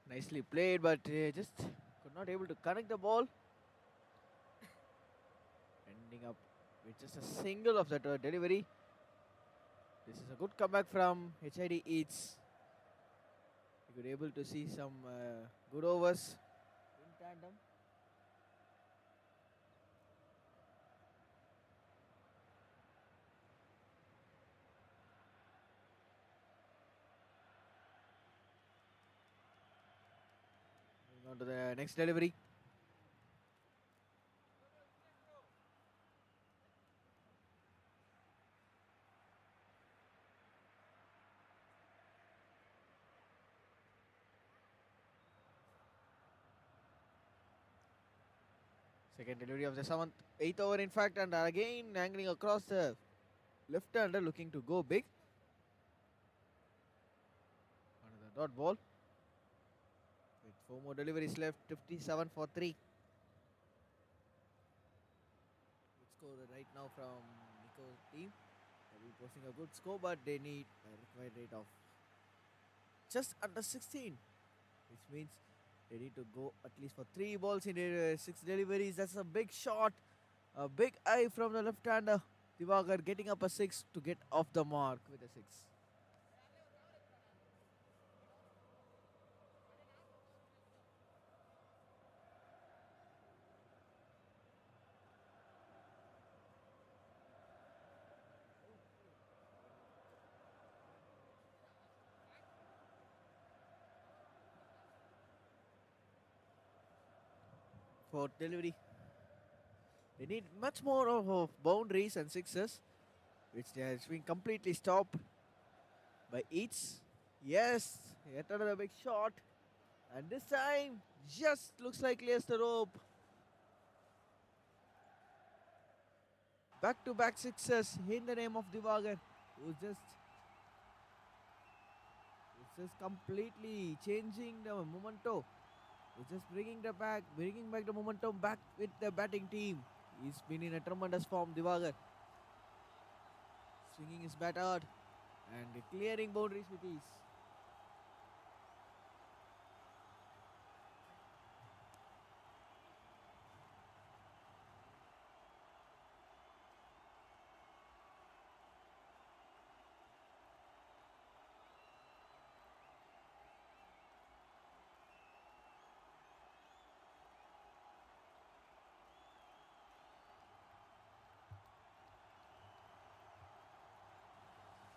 S1: Nicely played, but just could not able to connect the ball. Ending up with just a single of that delivery. This is a good comeback from HID HEATS. You could able to see some good overs in tandem. Moving on to the next delivery. Second delivery of the eighth over, in fact, and again angling across the left-hander, looking to go big. Another dot ball. With 4 more deliveries left, 57 for 3. Good score right now from NICO team. They'll be posting a good score, but they need a required rate of just under 16, which means they need to go at least for 3 balls in their 6 deliveries. That's a big shot. A big eye from the left-hander. Divagar getting up a 6 to get off the mark with a 6. Fourth delivery. They need much more of boundaries and sixes, which has been completely stopped by HEATS. Yes, yet another big shot, and this time just looks like clears the rope. Back-to-back sixes in the name of Divagar, who's just completely changing the momentum. He's just bringing back the momentum back with the batting team. He's been in a tremendous form, Divagar. Swinging his bat hard and clearing boundaries with ease.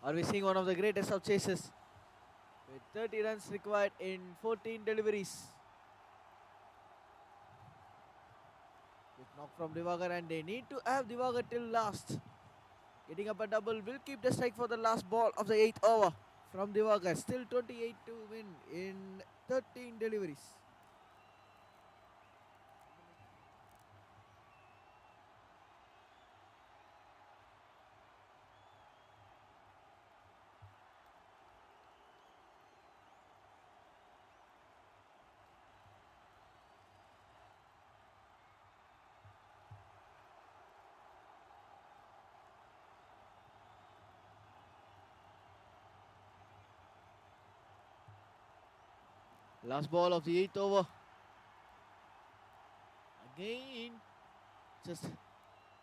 S1: Are we seeing one of the greatest of chases? With 30 runs required in 14 deliveries. Quick knock from Divagar, and they need to have Divagar till last. Getting up a double will keep the strike for the last ball of the 8th over from Divagar. Still 28 to win in 13 deliveries. Last ball of the 8th over. Again, just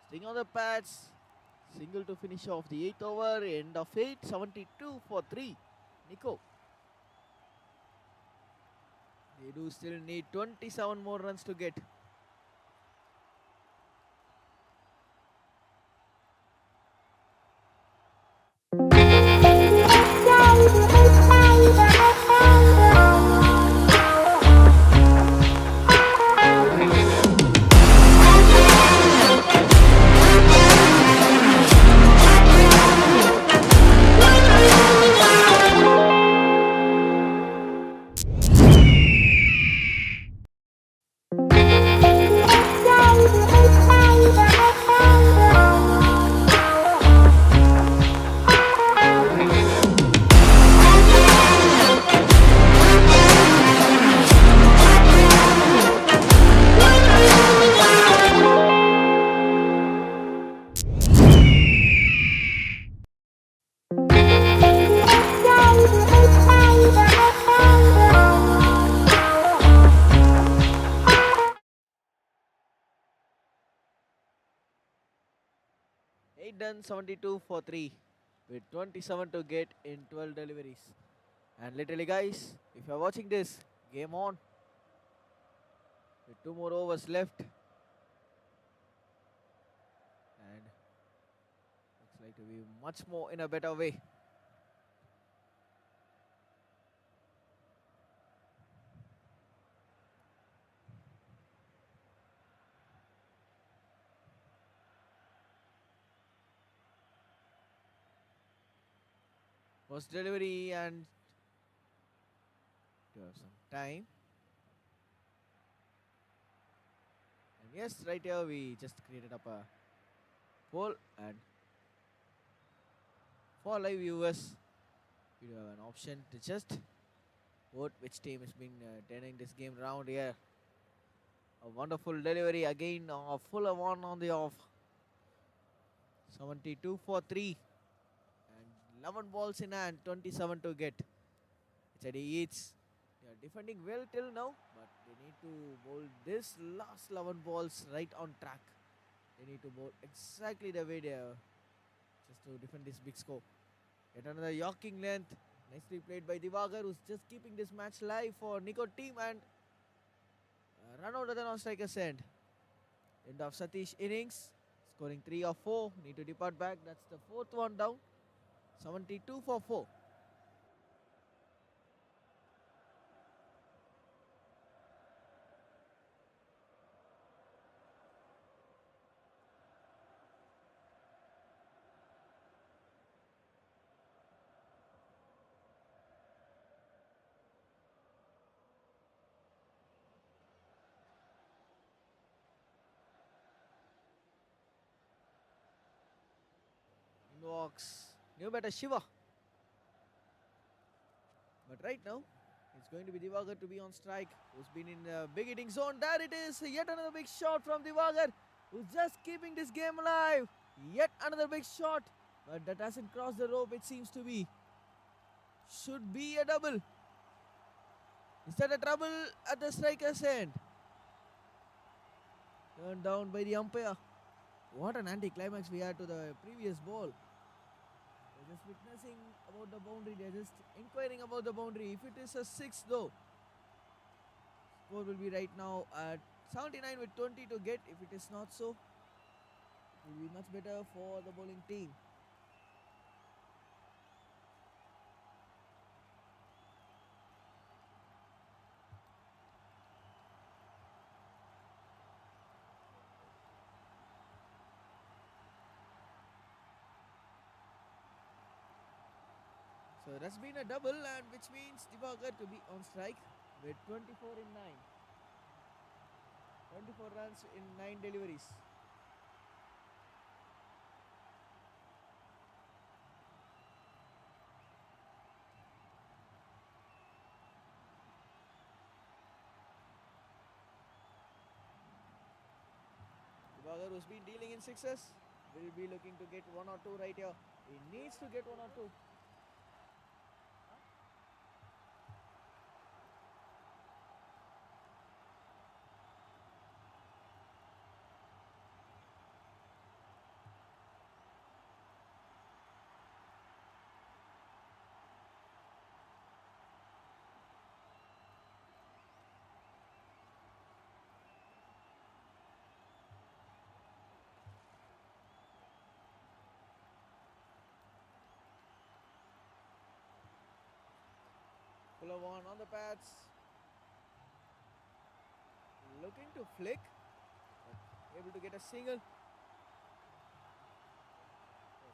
S1: staying on the pads. Single to finish off the 8th over. End of 8, 72 for 3. NICO. They do still need 27 more runs to get. done 72 for 3 with 27 to get in 12 deliveries. And literally, guys, if you're watching this, game on. With 2 more overs left. And looks like to be much more in a better way. First delivery and to have some time. And yes, right here we just created up a poll, and for live viewers, you do have an option to just vote which team has been turning this game round here. A wonderful delivery again, full one on the off. 72 for 3 and 11 balls in hand, 27 to get. It's at HEATS. They are defending well till now, but they need to bowl this last 11 balls right on track. They need to bowl exactly the way they are, just to defend this big score. Yet another Yorking length, nicely played by Divagar, who's just keeping this match live for NICO team, and run out of the non-striker's end. End of Satish innings, scoring 3 or 4. Need to depart back. That's the 4th one down. 72 for 4. In walks new batter Shiva. But right now, it's going to be Divagar to be on strike, who's been in the big hitting zone. There it is, yet another big shot from Divagar, who's just keeping this game alive. Yet another big shot, but that hasn't crossed the rope, it seems to be. Should be a double. Is that a trouble at the striker's end? Turned down by the umpire. What an anticlimax we had to the previous ball. They're just witnessing about the boundary. They're just inquiring about the boundary. If it is a 6 though, score will be right now at 79 with 20 to get. If it is not so, it will be much better for the bowling team. So that's been a double, and which means Divagar to be on strike with 24 in 9. 24 runs in 9 deliveries. Divagar, who's been dealing in sixes, will be looking to get 1 or 2 right here. He needs to get 1 or 2. Fuller one on the pads. Looking to flick. But able to get a single. A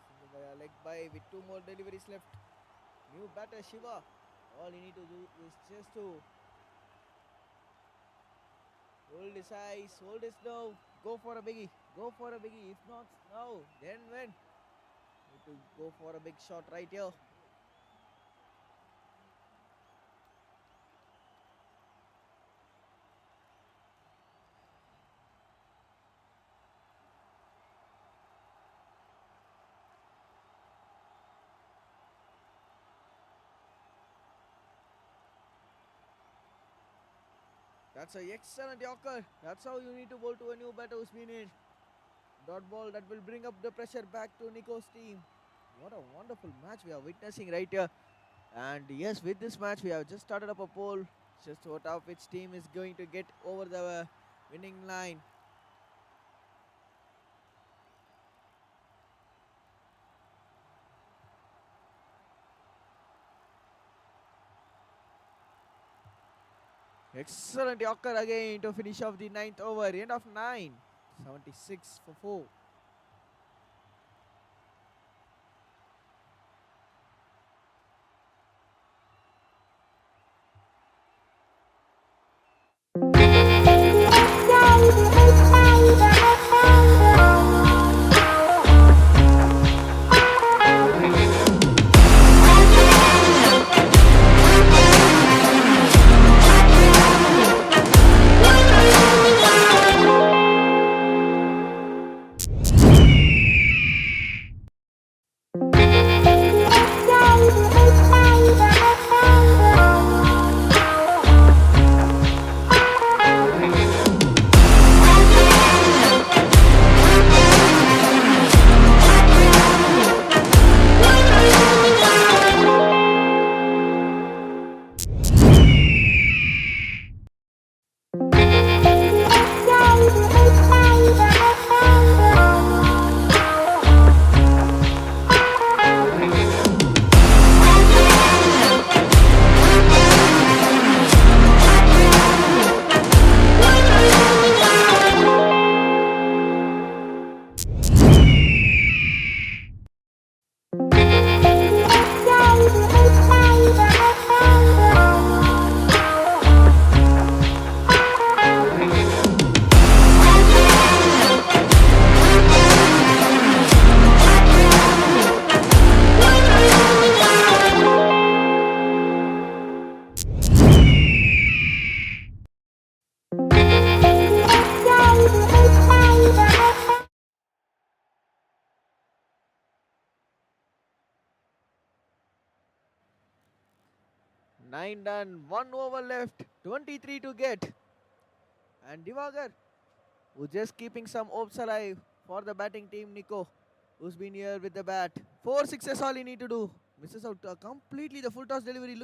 S1: single by a leg by with 2 more deliveries left. New batter Shiva. All you need to do is just to hold his eyes, hold his nerve, go for a biggie. Go for a biggie. If not now, then when? Need to go for a big shot right here. That's an excellent Yorker. That's how you need to bowl to a new batter who's been in. Dot ball that will bring up the pressure back to NICO's team. What a wonderful match we are witnessing right here. And yes, with this match, we have just started up a poll. Just vote out which team is going to get over the winning line. Excellent Yorker again to finish off the 9th over. End of 9. 76 for 4. Nine done, 1 over left, 23 to get. And Divagar, who's just keeping some hopes alive for the batting team, NICO, who's been here with the bat. 4 sixes all he need to do. Misses out completely the full toss delivery,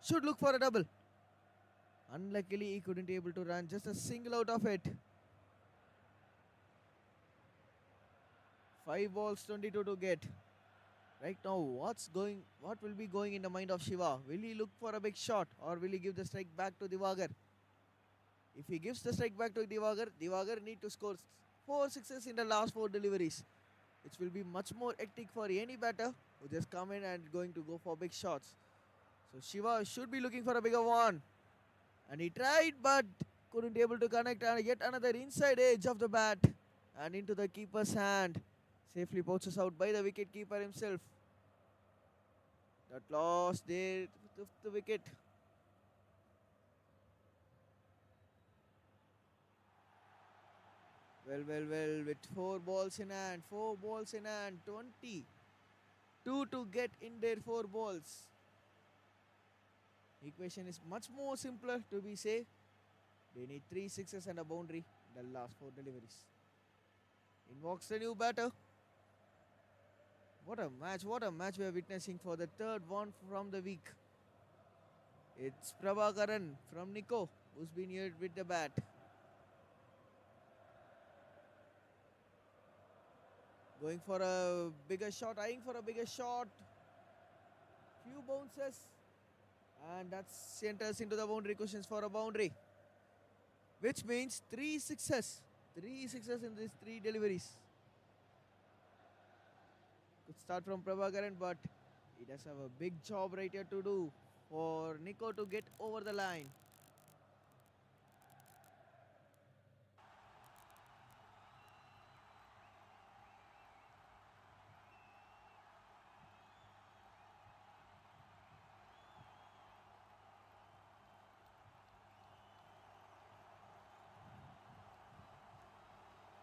S1: should look for a double. Unluckily, he couldn't able to run, just a single out of it. 5 balls, 22 to get. Right now, what will be going in the mind of Shiva? Will he look for a big shot or will he give the strike back to Divagar? If he gives the strike back to Divagar need to score 4 sixes in the last 4 deliveries. It will be much more hectic for any batter who just come in and going to go for big shots. So Shiva should be looking for a bigger one. And he tried but couldn't able to connect, and yet another inside edge of the bat and into the keeper's hand. Safely poaches out by the wicket keeper himself. That lost there with the wicket. Well, with 4 balls in hand, 22 to get in their 4 balls. Equation is much more simpler to be safe. They need 3 sixes and a boundary in the last 4 deliveries. In walks the new batter. What a match we are witnessing for the third one from the week. It's Prabhakaran from NICO who's been here with the bat. Going for a bigger shot, eyeing for a bigger shot. Few bounces. And that centers into the boundary cushions for a boundary. Which means 3 sixes. 3 sixes in these 3 deliveries. Could start from Prabhakaran, but he does have a big job right here to do for NICO to get over the line.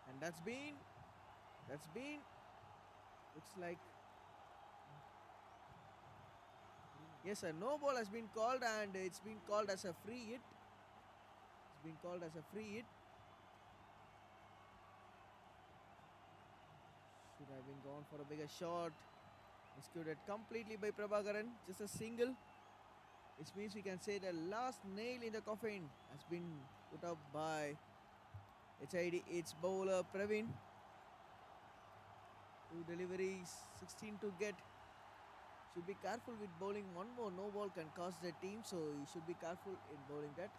S1: And that's been looks like, yes, a no ball has been called and it's been called as a free hit. have been gone for a bigger shot. Executed completely by Prabhakaran. Just a single. Which means we can say the last nail in the coffin has been put up by HEATS bowler Praveen. 2 deliveries, 16 to get. Should be careful with bowling. One more no ball can cost the team, so you should be careful in bowling that.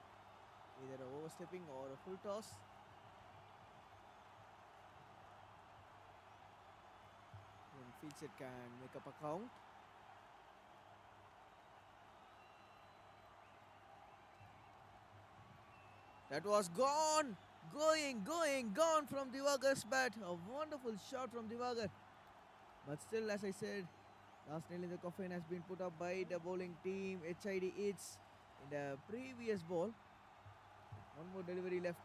S1: Either a overstepping or a full toss. Then Fitzer can make up a count. That was gone! Gone from Divakar's bat. A wonderful shot from Divakar. But still, as I said, last nail in the coffin has been put up by the bowling team. HEATS in the previous ball. One more delivery left.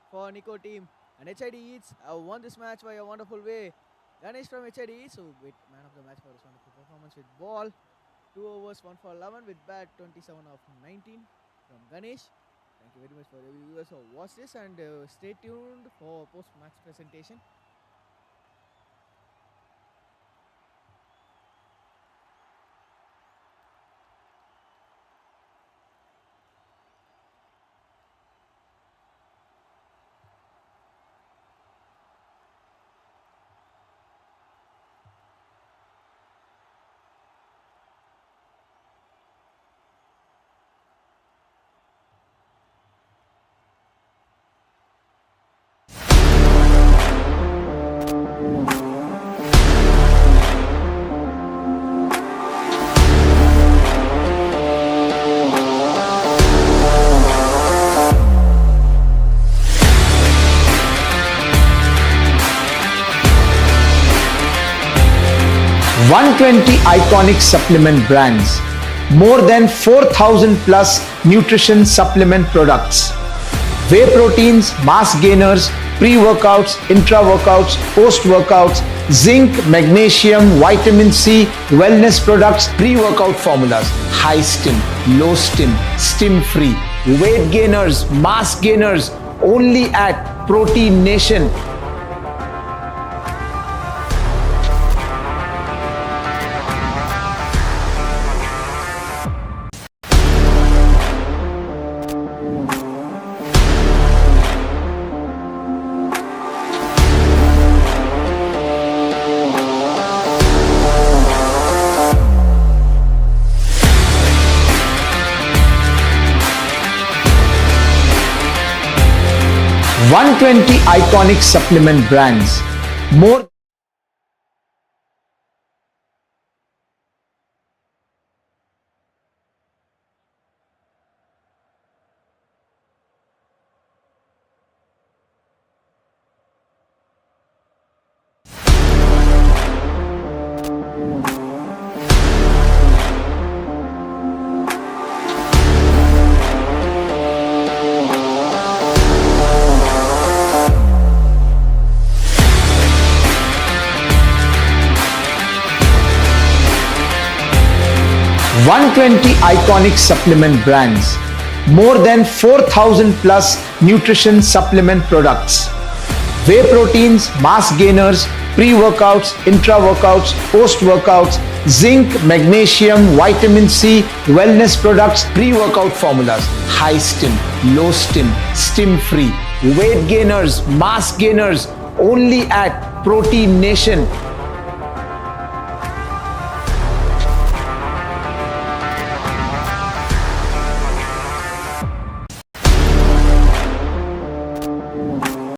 S1: For NICO team, and HEATS have won this match by a wonderful way. Ganesh from HEATS, who with man of the match for his wonderful performance with ball. 2 overs, 1 for 11 with bat 27 of 19 from Ganesh. Thank you very much for the viewers who watch this, and stay tuned for post-match presentation.
S2: $120 iconic supplement brands, more than 4,000 plus nutrition supplement products, whey proteins, mass gainers, pre-workouts, intra-workouts, post-workouts, zinc, magnesium, vitamin C, wellness products, pre-workout formulas, high stim, low stim, stim-free, weight gainers, mass gainers, only at Protein Nation. $120 iconic supplement brands, more $120 iconic supplement brands, more than 4,000 plus nutrition supplement products, whey proteins, mass gainers, pre-workouts, intra-workouts, post-workouts, zinc, magnesium, vitamin C, wellness products, pre-workout formulas, high stim, low stim, stim-free, weight gainers, mass gainers, only at Protein Nation.